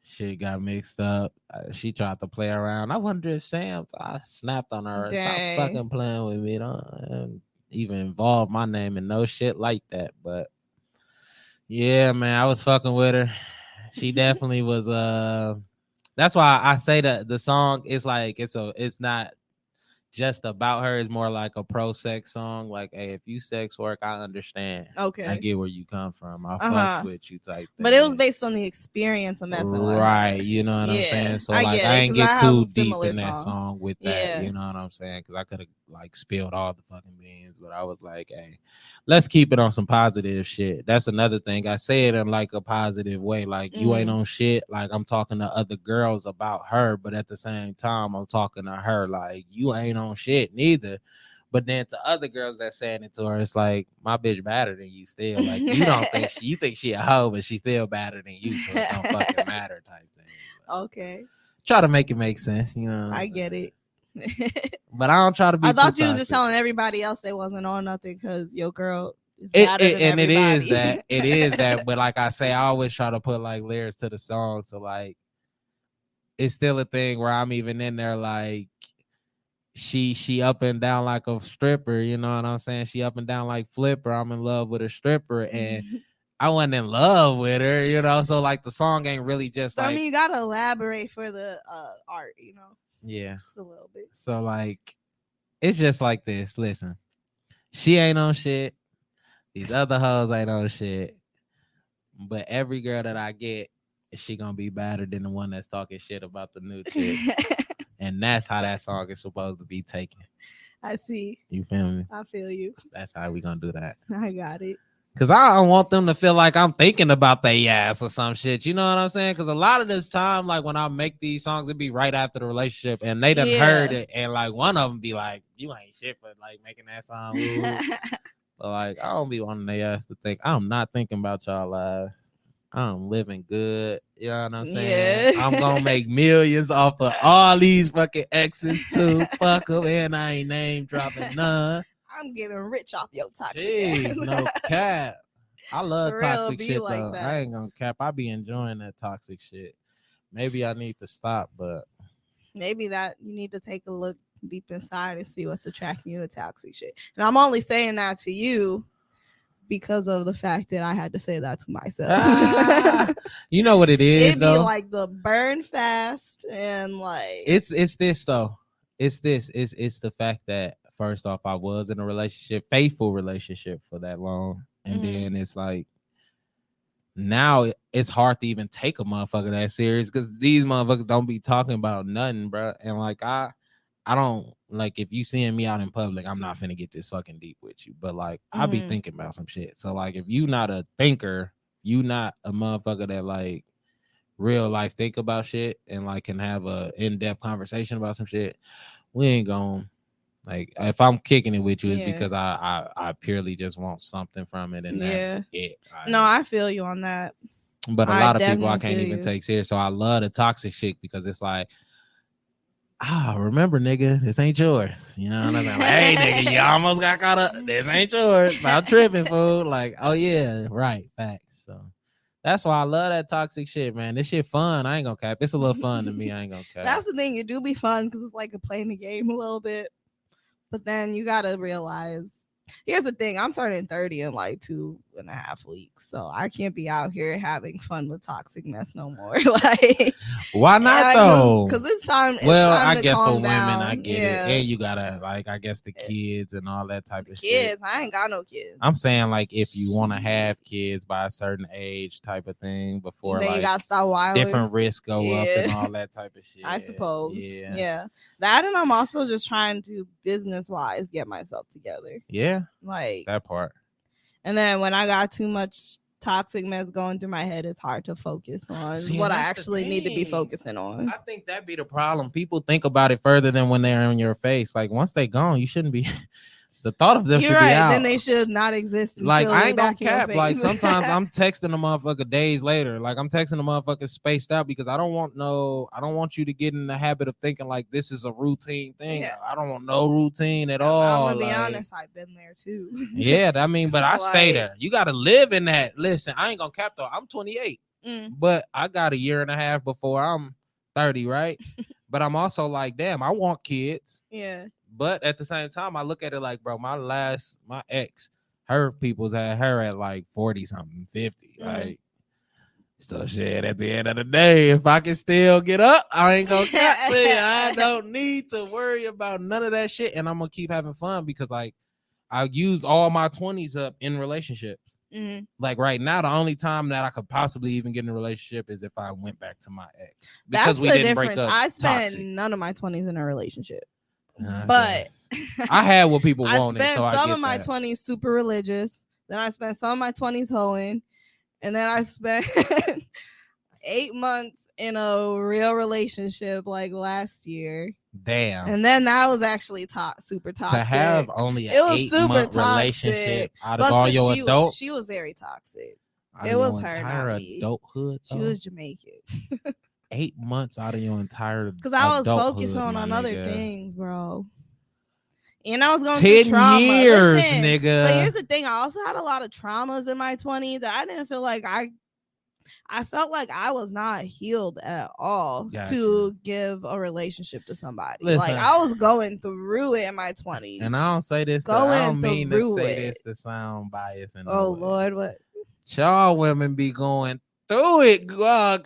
shit got mixed up. She tried to play around. I wonder if I snapped on her. Stop fucking playing with me. Don't even involve my name in no shit like that. But yeah, man, I was fucking with her. She definitely was. That's why I say that the song is like it's not just about her. Is more like a pro sex song. Like, hey, if you sex work, I understand. Okay, I get where you come from. I fucks with you type thing. But it was based on the experience of messing with her. Right, you know what I'm saying? So I ain't get too deep in that song with that, you know what I'm saying? Because I could have like spilled all the fucking beans, but I was like, hey, let's keep it on some positive shit. That's another thing. I say it in like a positive way. Like, you ain't on shit. Like, I'm talking to other girls about her, but at the same time, I'm talking to her like, you ain't on shit neither. But then to other girls that saying it to her, it's like, my bitch better than you still. Like, you don't think you think she a hoe, but she still better than you, so it don't fucking matter type thing. But okay. Try to make it make sense, I get it. But I don't try to be. I thought you was just telling everybody else they wasn't on nothing because your girl is better than everybody. It is that. But like I say, I always try to put like lyrics to the song, so like it's still a thing where I'm even in there like, she up and down like a stripper, you know what I'm saying? She up and down like Flipper. I'm in love with a stripper, and I wasn't in love with her, so like the song ain't really just like. I mean, you gotta elaborate for the art, Yeah, just a little bit. So like, it's just like this. Listen, she ain't on shit. These other hoes ain't on shit. But every girl that I get, she gonna be better than the one that's talking shit about the new chick. And that's how that song is supposed to be taken. I see. You feel me? I feel you. That's how we gonna do that. I got it. Because I don't want them to feel like I'm thinking about their ass or some shit. You know what I'm saying? Because a lot of this time, like when I make these songs, it be right after the relationship. And they done heard it. And like one of them be like, you ain't shit for like making that song. But like, I don't be wanting their ass to think. I'm not thinking about y'all ass. I'm living good. You know what I'm saying? Yeah. I'm gonna make millions off of all these fucking exes too. Fuck them, and I ain't name dropping none. I'm getting rich off your toxic. Jeez, no cap. I love toxic shit like though. That. I ain't gonna cap. I be enjoying that toxic shit. Maybe I need to stop, but maybe that you need to take a look deep inside and see what's attracting you to toxic shit. And I'm only saying that to you because of the fact that I had to say that to myself. You know what it is, it'd be like the burn fast and like it's this though. It's the fact that first off, I was in a relationship, faithful relationship for that long, and then it's like now it's hard to even take a motherfucker that serious because these motherfuckers don't be talking about nothing, bro. And like I don't like if you seeing me out in public, I'm not finna get this fucking deep with you. But like I be thinking about some shit. So like if you not a thinker, you not a motherfucker that like real life think about shit and like can have a in-depth conversation about some shit, we ain't gonna like if I'm kicking it with you, it's because I purely just want something from it, and that's it. No, I feel you on that. But a lot of people I can't even take serious. So I love the toxic shit because it's like, remember, nigga, this ain't yours. You know what I'm saying? Like, hey, nigga, you almost got caught up. This ain't yours. Stop tripping, fool. Like, oh yeah, right, facts. So that's why I love that toxic shit, man. This shit fun. I ain't gonna cap. It's a little fun to me. I ain't gonna cap. That's the thing. It do be fun because it's like playing the game a little bit. But then you gotta realize, here's the thing, I'm turning 30 in like 2.5 weeks. So I can't be out here having fun with toxic mess no more. Like, why not though? Because it's time. I guess for women, I get it. And you gotta like, I guess the kids and all that type of shit. Kids, I ain't got no kids. I'm saying like if you want to have kids by a certain age type of thing before then like you gotta stop wilding. Different risks go up and all that type of shit. I suppose. Yeah. That, and I'm also just trying to business wise get myself together. Yeah. Like that part. And then when I got too much toxic mess going through my head, it's hard to focus on what I actually need to be focusing on. I think that be the problem. People think about it further than when they're in your face. Like once they gone, you shouldn't be. The thought of them should be out. Then they should not exist. Like I ain't gonna cap. Like sometimes I'm texting a motherfucker days later. Like I'm texting a motherfucker spaced out because I don't want you to get in the habit of thinking like this is a routine thing. Yeah. I don't want no routine at all. I'm gonna be honest, I've been there too. Yeah, I mean, but I stay there. You gotta live in that. Listen, I ain't gonna cap though. I'm 28, but I got a year and a half before I'm 30, right? But I'm also like, damn, I want kids. Yeah. But at the same time, I look at it like, bro, my ex, her people's had her at like 40 something, 50. Like, so shit, at the end of the day, if I can still get up, I ain't gonna cap. I don't need to worry about none of that shit. And I'm gonna keep having fun because like I used all my 20s up in relationships. Like right now, the only time that I could possibly even get in a relationship is if I went back to my ex. Because we didn't break up. I spent none of my 20s in a relationship. But I had what people wanted. I spent some of my 20s super religious. Then I spent some of my 20s hoeing. And then I spent 8 months in a real relationship like last year. Damn. And then that was actually super toxic. To have only an 8-month relationship out of all your adult. She was very toxic. It was her, not me. Adulthood. She was Jamaican. 8 months out of your entire because I was focused on other things, bro. And I was going through 10 trauma. years, nigga. But here's the thing: I also had a lot of traumas in my 20s that I didn't feel like I felt like I was not healed at all to give a relationship to somebody. Listen, like I was going through it in my 20s. And I don't say this. I don't mean to say this to sound biased. Lord, what? Y'all women be going through it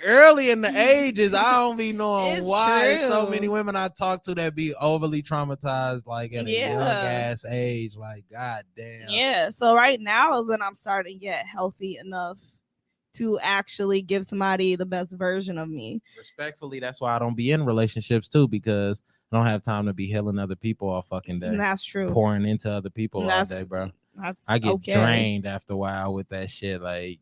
early in the ages. I don't be knowing why so many women I talk to that be overly traumatized like at a young ass age. Like, god damn. Yeah. So right now is when I'm starting to get healthy enough to actually give somebody the best version of me. Respectfully, that's why I don't be in relationships too, because I don't have time to be healing other people all fucking day. And that's true. Pouring into other people all day, bro. I get drained after a while with that shit. Like,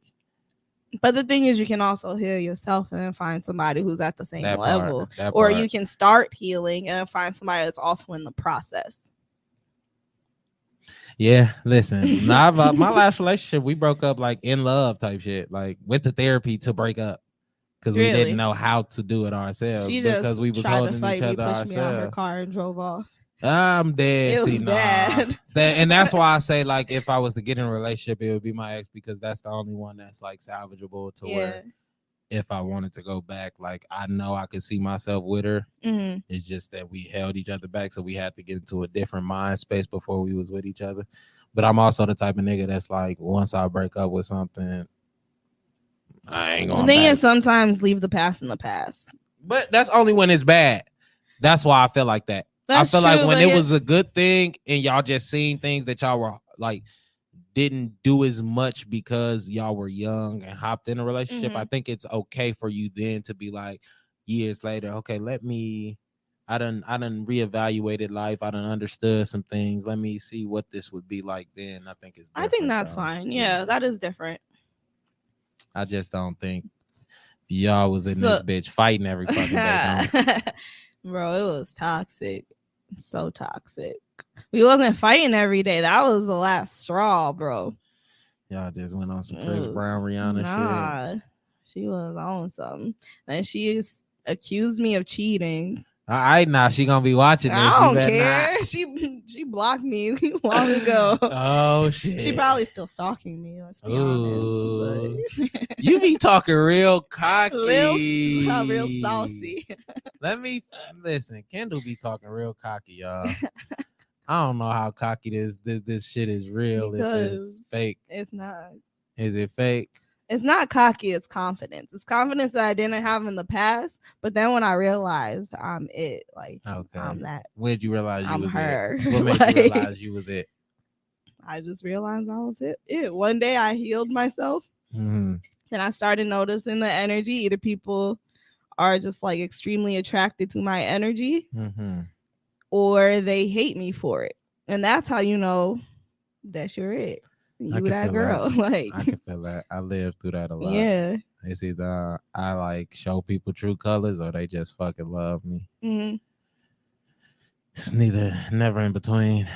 but the thing is, you can also heal yourself and then find somebody who's at the same level. Or you can start healing and find somebody that's also in the process. Yeah, listen, my last relationship, we broke up like in love type shit. Like went to therapy to break up because we didn't know how to do it ourselves. She because we was holding each other ourselves. Pushed me out of her car and drove off. I'm dead. It was bad. And that's why I say, like, if I was to get in a relationship, it would be my ex because that's the only one that's like salvageable to where if I wanted to go back, like I know I could see myself with her. It's just that we held each other back, so we had to get into a different mind space before we was with each other. But I'm also the type of nigga that's like, once I break up with something, I ain't gonna. The thing is, sometimes leave the past in the past. But that's only when it's bad. That's why I feel like that. I feel like when it was a good thing and y'all just seen things that y'all were like didn't do as much because y'all were young and hopped in a relationship, Mhm. I think it's okay for you then to be like years later, okay, I done reevaluated life. I done understood some things. Let me see what this would be like then. I think it's different. I think that's fine. Yeah, that is different. I just don't think y'all was in this bitch fighting every fucking day. Bro, it was toxic. So toxic. We wasn't fighting every day. That was the last straw, bro. Y'all just went on some Chris Brown, Rihanna shit. She was on something. And she accused me of cheating. All right, now she gonna be watching this. I don't care. She blocked me long ago. Oh shit. She probably still stalking me. Let's be honest. But you be talking real cocky, real saucy. Let me listen. Kendall be talking real cocky, y'all. I don't know how cocky this shit is real. Because if it's fake. It's not. Is it fake? It's not cocky, it's confidence. It's confidence that I didn't have in the past. But then when I realized I'm it, like, okay. I'm that. When'd you realize you was her? It? What made you realize you was it? I just realized I was it. One day I healed myself. Mm-hmm. And I started noticing the energy. Either people are just like extremely attracted to my energy, mm-hmm. or they hate me for it. And that's how you know that you're it. You that girl. That. Like I can feel that. I lived through that a lot. Yeah. It's either I like show people true colors or they just fucking love me. Mm-hmm. It's never in between.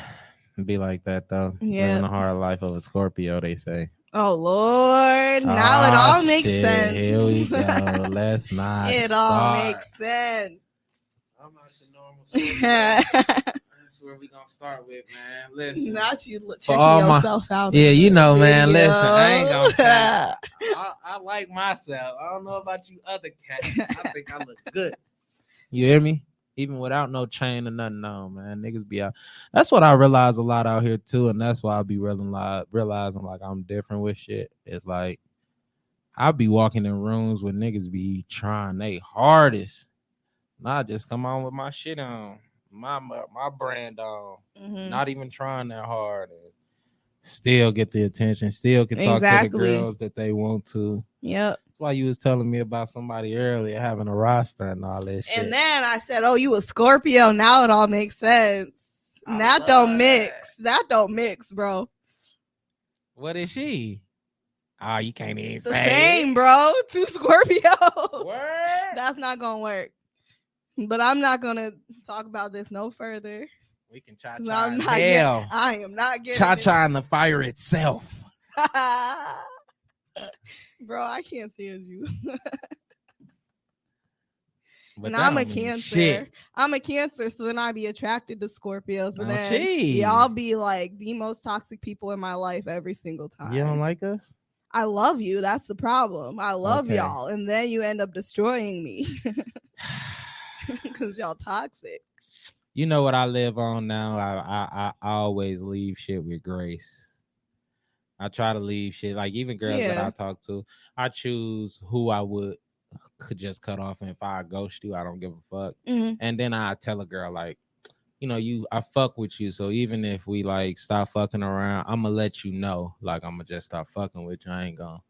Be like that though. Yeah. Living a hard life of a Scorpio, they say. Oh Lord. Now it all makes sense. Here we go. Let's not. It all makes sense. I'm not your normal Scorpio. That's where we gonna start with, man. Listen, not you checking yourself out. Yeah, you know, man. Listen, I ain't gonna. I like myself. I don't know about you other cats. I think I look good. You hear me? Even without no chain or nothing on, man. Niggas be out. That's what I realize a lot out here too, and that's why I be realizing like I'm different with shit. It's like I be walking in rooms where niggas be trying they hardest. Not just come on with my shit on. My brand on, not even trying that hard, and still get the attention, still can talk to the girls that they want to. Yep. That's why you was telling me about somebody earlier having a roster and all this shit. And then I said, "Oh, you a Scorpio?" Now it all makes sense. That don't mix. That don't mix, bro. What is she? Oh, you can't even say. The same, bro. 2 Scorpios. Word? That's not gonna work. But I'm not gonna talk about this no further. We can cha-cha. I am not getting cha-cha in the fire itself. Bro, I can't see as you. But I'm a Cancer. Shit. I'm a Cancer, so then I be attracted to Scorpios. But then geez. y'all be like the most toxic people in my life every single time. You don't like us? I love you. That's the problem. I love y'all, and then you end up destroying me. Because y'all toxic. You know what I live on now? I always leave shit with grace. I try to leave shit, like even girls that I talk to, I choose who I could just cut off, and if I ghost you, I don't give a fuck. Mm-hmm. And then I tell a girl like, you know, I fuck with you, so even if we like stop fucking around, I'm gonna let you know, like I'm gonna just stop fucking with you. I ain't gonna.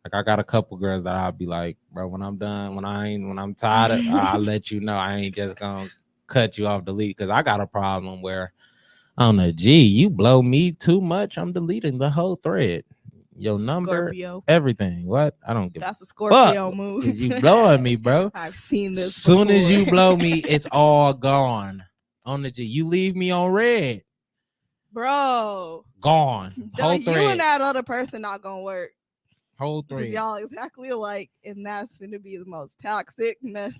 Like I got a couple girls that I'll be like, bro, when I'm done, when I'm tired, I'll let you know. I ain't just gonna cut you off delete, because I got a problem where I don't know, you blow me too much, I'm deleting the whole thread. Your number, Scorpio. Everything. What? I don't give. That's a Scorpio move. You blowing me, bro. I've seen this. Soon as you blow me, it's all gone. On the G, you leave me on red, bro. Gone. Whole thread. You and that other person not gonna work. Whole thread. Y'all exactly alike, and that's gonna be the most toxic mess.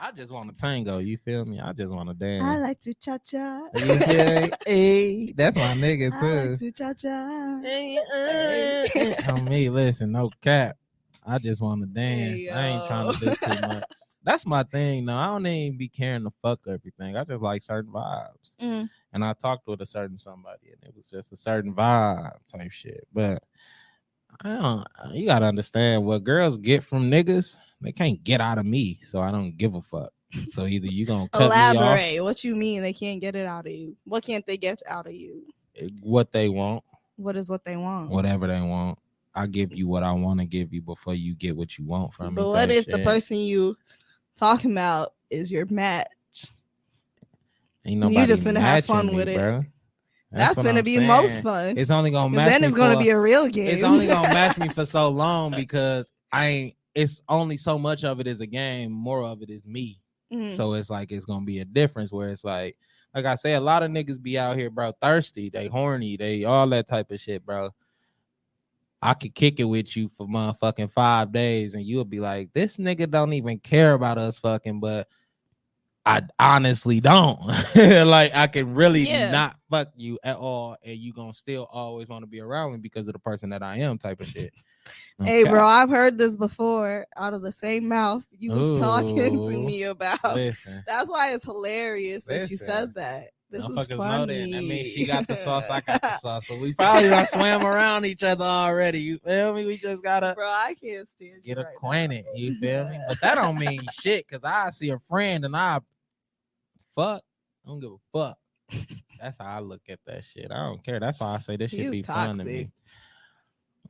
I just want to tango. You feel me? I just want to dance. I like to cha-cha. You feel? Hey, that's my nigga too. I like to cha-cha. Hey, on me, listen, no cap. I just want to dance. I ain't trying to do too much. That's my thing. No, I don't even be caring to fuck everything. I just like certain vibes. And I talked with a certain somebody, and it was just a certain vibe type shit. But you gotta understand what girls get from niggas, they can't get out of me, so I don't give a fuck. So either you gonna cut Elaborate. me off. What you mean they can't get it out of you? What can't they get out of you? What they want. What is what they want? Whatever they want. I give you what I want to give you before you get what you want from me. But what if the person you talking about is your match? Ain't nobody you just finna have fun me, with it, bro. That's gonna be most fun. It's only gonna match then me. It's gonna be a real game. It's only gonna match me for so long because it's only so much of it is a game. More of it is me. Mm-hmm. So it's like it's gonna be a difference where it's like I say, a lot of niggas be out here, bro, thirsty, they horny, they all that type of shit, bro. I could kick it with you for motherfucking 5 days and you'll be like, this nigga don't even care about us fucking, but I honestly don't. Like, I can really not fuck you at all, and you gonna still always want to be around me because of the person that I am type of shit. Okay. Hey, bro, I've heard this before out of the same mouth you was talking to me about. Listen. That's why it's hilarious that you said that. This is funny. That means she got the sauce, I got the sauce. So we probably done swam around each other already. You feel me? We just gotta I can't stand get acquainted. Now. You feel me? But that don't mean shit, because I see a friend and I fuck. I don't give a fuck. That's how I look at that shit. I don't care. That's why I say this shit be toxic. Fun to me.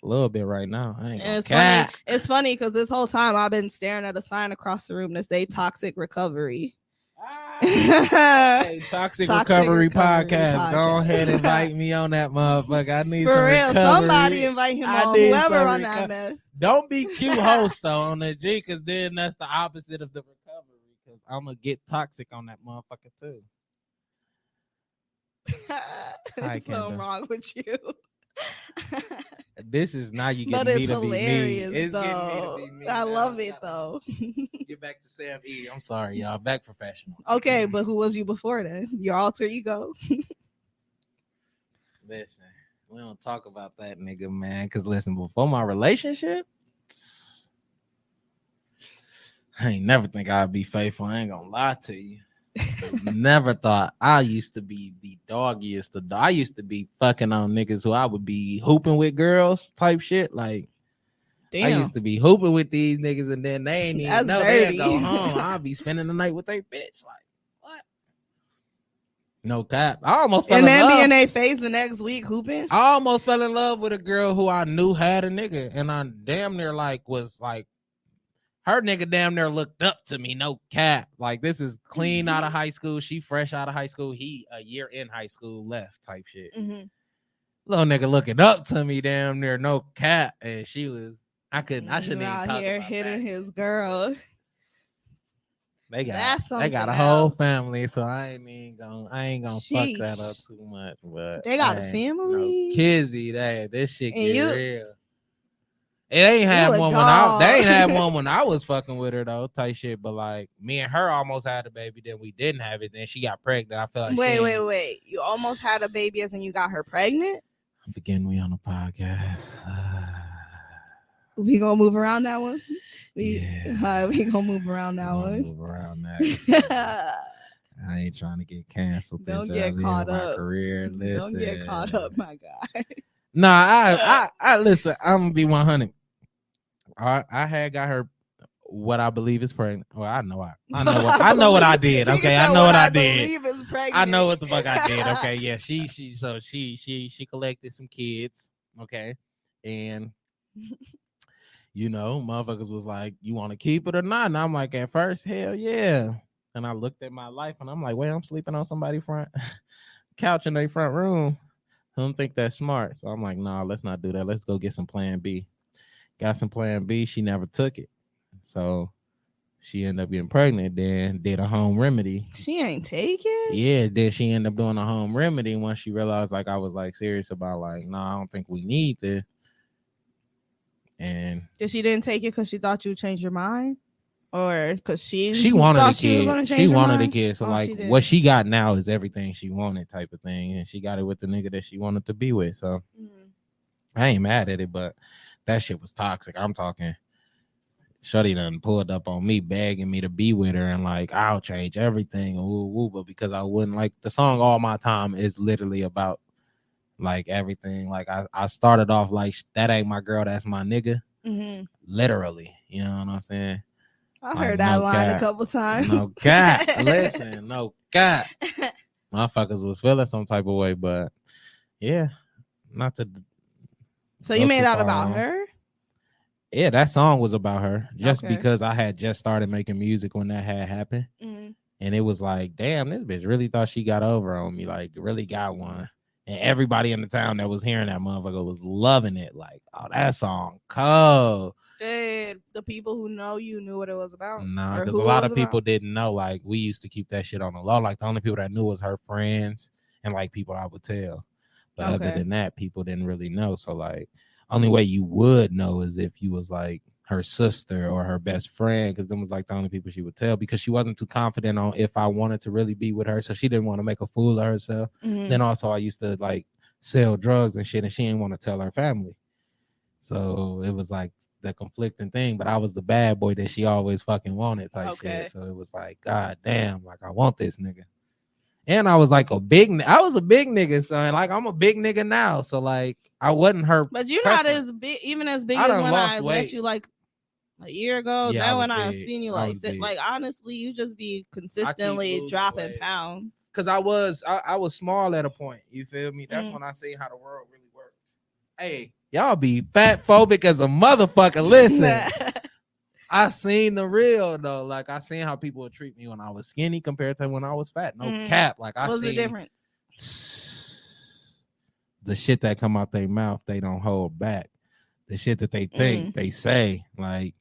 A little bit right now. I ain't gonna funny. It's funny because this whole time I've been staring at a sign across the room that say toxic recovery. Hey, toxic recovery podcast. Go ahead and invite me on that motherfucker. I need for some real. Recovery. Somebody invite him on. Whoever on that mess. Don't be cute host though on the G, because then that's the opposite of the recovery. Because I'm gonna get toxic on that motherfucker too. There's something wrong with you. This is now you get me to be me. It's though. Me to be me. I love it though. Get back to Sam E. I'm sorry, y'all. Back professional. Okay, but who was you before then? Your alter ego. Listen, we don't talk about that nigga, man. Because listen, before my relationship, I ain't never think I'd be faithful. I ain't gonna lie to you. Never thought. I used to be the doggiest. I used to be fucking on niggas who I would be hooping with girls type shit. Like, damn. I used to be hooping with these niggas and then they ain't even know they'd go home. I'll be spending the night with their bitch. Like, what? No cap. I almost fell in love. And then be in their face the next week hooping. I almost fell in love with a girl who I knew had a nigga, and I damn near was her nigga damn near looked up to me, no cap. Like, this is clean out of high school. She fresh out of high school. He a year in high school left type shit. Mm-hmm. Little nigga looking up to me damn near, no cap. And she was, I shouldn't even talk here about hitting that. His girl. They got a whole family, so I ain't gonna fuck that up too much. But they got a family. No, Kizzy, this shit get real. It ain't had one they ain't had one when I was fucking with her though, type shit. But like, me and her almost had a baby, then we didn't have it. Then she got pregnant. I feel like wait. You almost had a baby as in you got her pregnant? I'm forgetting we on the podcast. We gonna move around that one. We gonna move around that one. Move around that. I ain't trying to get canceled. Don't get caught up. Career. Listen. Don't get caught up, my guy. Nah, I listen. I'm gonna be 100. I had got her what I believe is pregnant. Well, I know what I did. Okay, I know what I did. I know what the fuck I did. Okay, yeah. She collected some kids. Okay, and motherfuckers was like, "You want to keep it or not?" And I'm like, at first, hell yeah. And I looked at my life and I'm like, wait, I'm sleeping on somebody's front couch in their front room. I don't think that's smart. So I'm like, nah, let's not do that. Let's go get some plan B. Got some plan B. She never took it. So she ended up getting pregnant, then did a home remedy. She ain't take it? Yeah, then she ended up doing a home remedy once she realized I was serious about I don't think we need this. And she didn't take it because she thought you would change your mind? Or because she wanted a kid. She wanted a kid. So what she got now is everything she wanted type of thing. And she got it with the nigga that she wanted to be with. So I ain't mad at it, but that shit was toxic. I'm talking Shorty done pulled up on me begging me to be with her and I'll change everything. But because I wouldn't the song All My Time is literally about everything. I started off that ain't my girl, that's my nigga. Mm-hmm. Literally. You know what I'm saying? I heard that line a couple times. No cap. Listen, no cap. Motherfuckers was feeling some type of way, but yeah, not to. So you made out about her? Yeah, that song was about her. Just because I had just started making music when that had happened. Mm-hmm. And it was like, damn, this bitch really thought she got over on me. Like, really got one. And everybody in the town that was hearing that motherfucker was loving it. Like, oh, that song cold. Did the people who know you knew what it was about? No, because a lot of people didn't know. Like, we used to keep that shit on the low. Like, the only people that knew was her friends and, like, people I would tell. But other than that, people didn't really know. So, like, only way you would know is if you was, like, her sister or her best friend, because them was, like, the only people she would tell, because she wasn't too confident on if I wanted to really be with her. So she didn't want to make a fool of herself. Mm-hmm. Then also I used to, like, sell drugs and shit, and she didn't want to tell her family. So it was, like, the conflicting thing, but I was the bad boy that she always fucking wanted type shit. So it was like, God damn, like, I want this nigga. And I was like a big nigga, son. Like, I'm a big nigga now. So, like, I wasn't her. But you're not as big, even as big as when I met you like a year ago. Yeah, then when I seen you like honestly, you just be consistently dropping pounds. Cause I was small at a point. You feel me? That's when I see how the world really works. Hey, y'all be fat phobic as a motherfucker. Listen. I seen the real though. Like, I seen how people would treat me when I was skinny compared to when I was fat. No cap. Like, what's the difference? The shit that come out their mouth, they don't hold back. The shit that they think, they say. Like,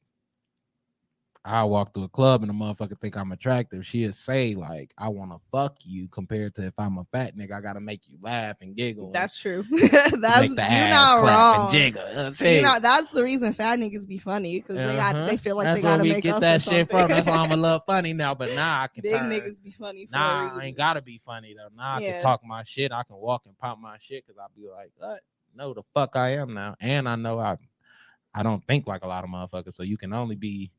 I walk through a club and a motherfucker think I'm attractive. She'll say, like, I want to fuck you, compared to if I'm a fat nigga, I got to make you laugh and giggle. That's true. That's, make the ass not clap wrong. And jiggle. That's the reason fat niggas be funny, because they feel like they got to make get that shit from. That's why I'm a little funny now. But now I can big niggas be funny. I ain't got to be funny, though. Now I can talk my shit. I can walk and pop my shit, because I'll be like, what? No, the fuck I am now. And I know I don't think like a lot of motherfuckers. So you can only be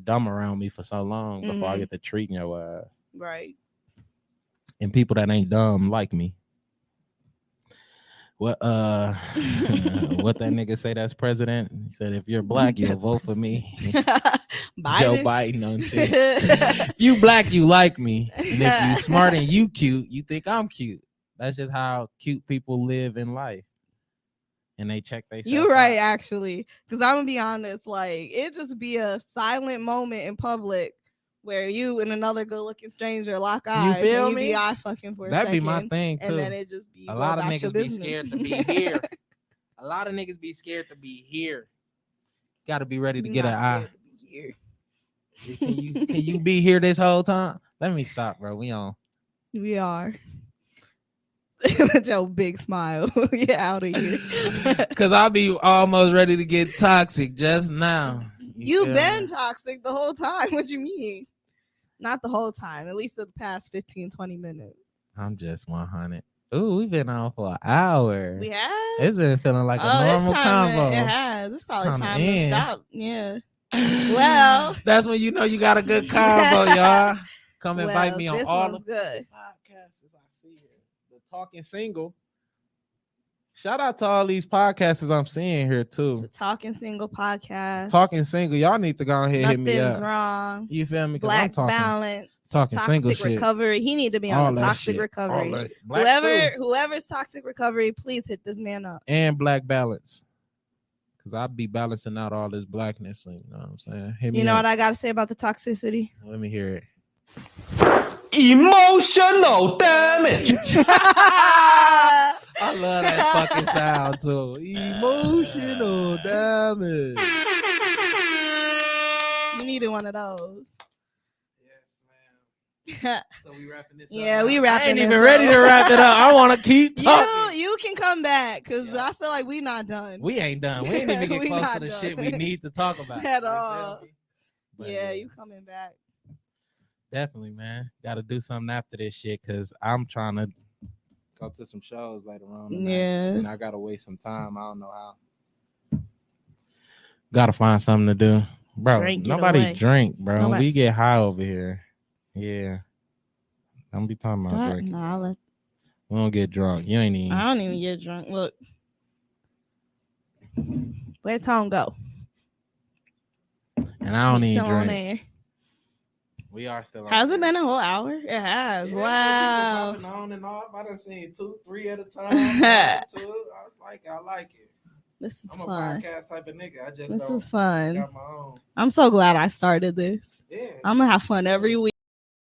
dumb around me for so long before I get to treating your ass. Right. And people that ain't dumb like me. What what that nigga say that's president? He said, if you're black, you'll vote for me. Joe Biden on shit. If you black, you like me. And if you smart and you cute, you think I'm cute. That's just how cute people live in life. And they check they. You're right, actually, because I'm gonna be honest. Like, it just be a silent moment in public where you and another good-looking stranger lock eyes. You feel and me? Be eye fucking for a That'd second, be my thing too. And then it just be a lot of niggas be scared to be here. A lot of niggas be scared to be here. Got to be ready to get an eye. Can you be here this whole time? Let me stop, bro. We on. We are. With your big smile. Get out of here. Cause I'll be almost ready to get toxic just now. You've been toxic the whole time. What you mean? Not the whole time. At least the past 15-20 minutes. I'm just 100. Ooh, we've been on for an hour. We have? It's been feeling like a normal combo. It has. It's probably time to stop. Yeah. Well, that's when you know you got a good combo, y'all. Come invite me on all of good podcasts I see here. The Talking Single. Shout out to all these podcasters I'm seeing here too. The Talking Single podcast. Talking Single. Y'all need to go ahead and hit me up. Nothing's wrong. You feel me? Black Balance. Talking Single shit. Recovery. He need to be on the Toxic Recovery. Whoever's Toxic Recovery, please hit this man up. And Black Balance. Because I'll be balancing out all this blackness. You know what I'm saying? Hit me you know what I got to say about the toxicity? Let me hear it. Emotional damage. I love that fucking sound too. Emotional damage. You needed one of those. Yes, ma'am. So we wrapping this up. Yeah, we wrapping. I ain't even ready to wrap it up. I want to keep talking. You can come back because I feel like we not done. We ain't done. We ain't even get close to the shit we need to talk about at all. Yeah, you coming back. Definitely, man. Got to do something after this shit because I'm trying to go to some shows later on tonight. Yeah. And I got to waste some time. I don't know how. Got to find something to do. Bro, nobody drink, bro. We get high over here. Yeah. Don't be talking about drinking. No, we don't get drunk. You ain't even. I don't even get drunk. Look. Where'd Tom go? And I don't even drink. We are still on. Has it been a whole hour? It has. Yeah, Wow. people popping on and off. I done seen 2, 3 at a time. I was like, I like it. This is I'm fun. a podcast type of nigga. I just this is fun. got my own. I'm so glad I started this. Yeah. I'm gonna have fun every week.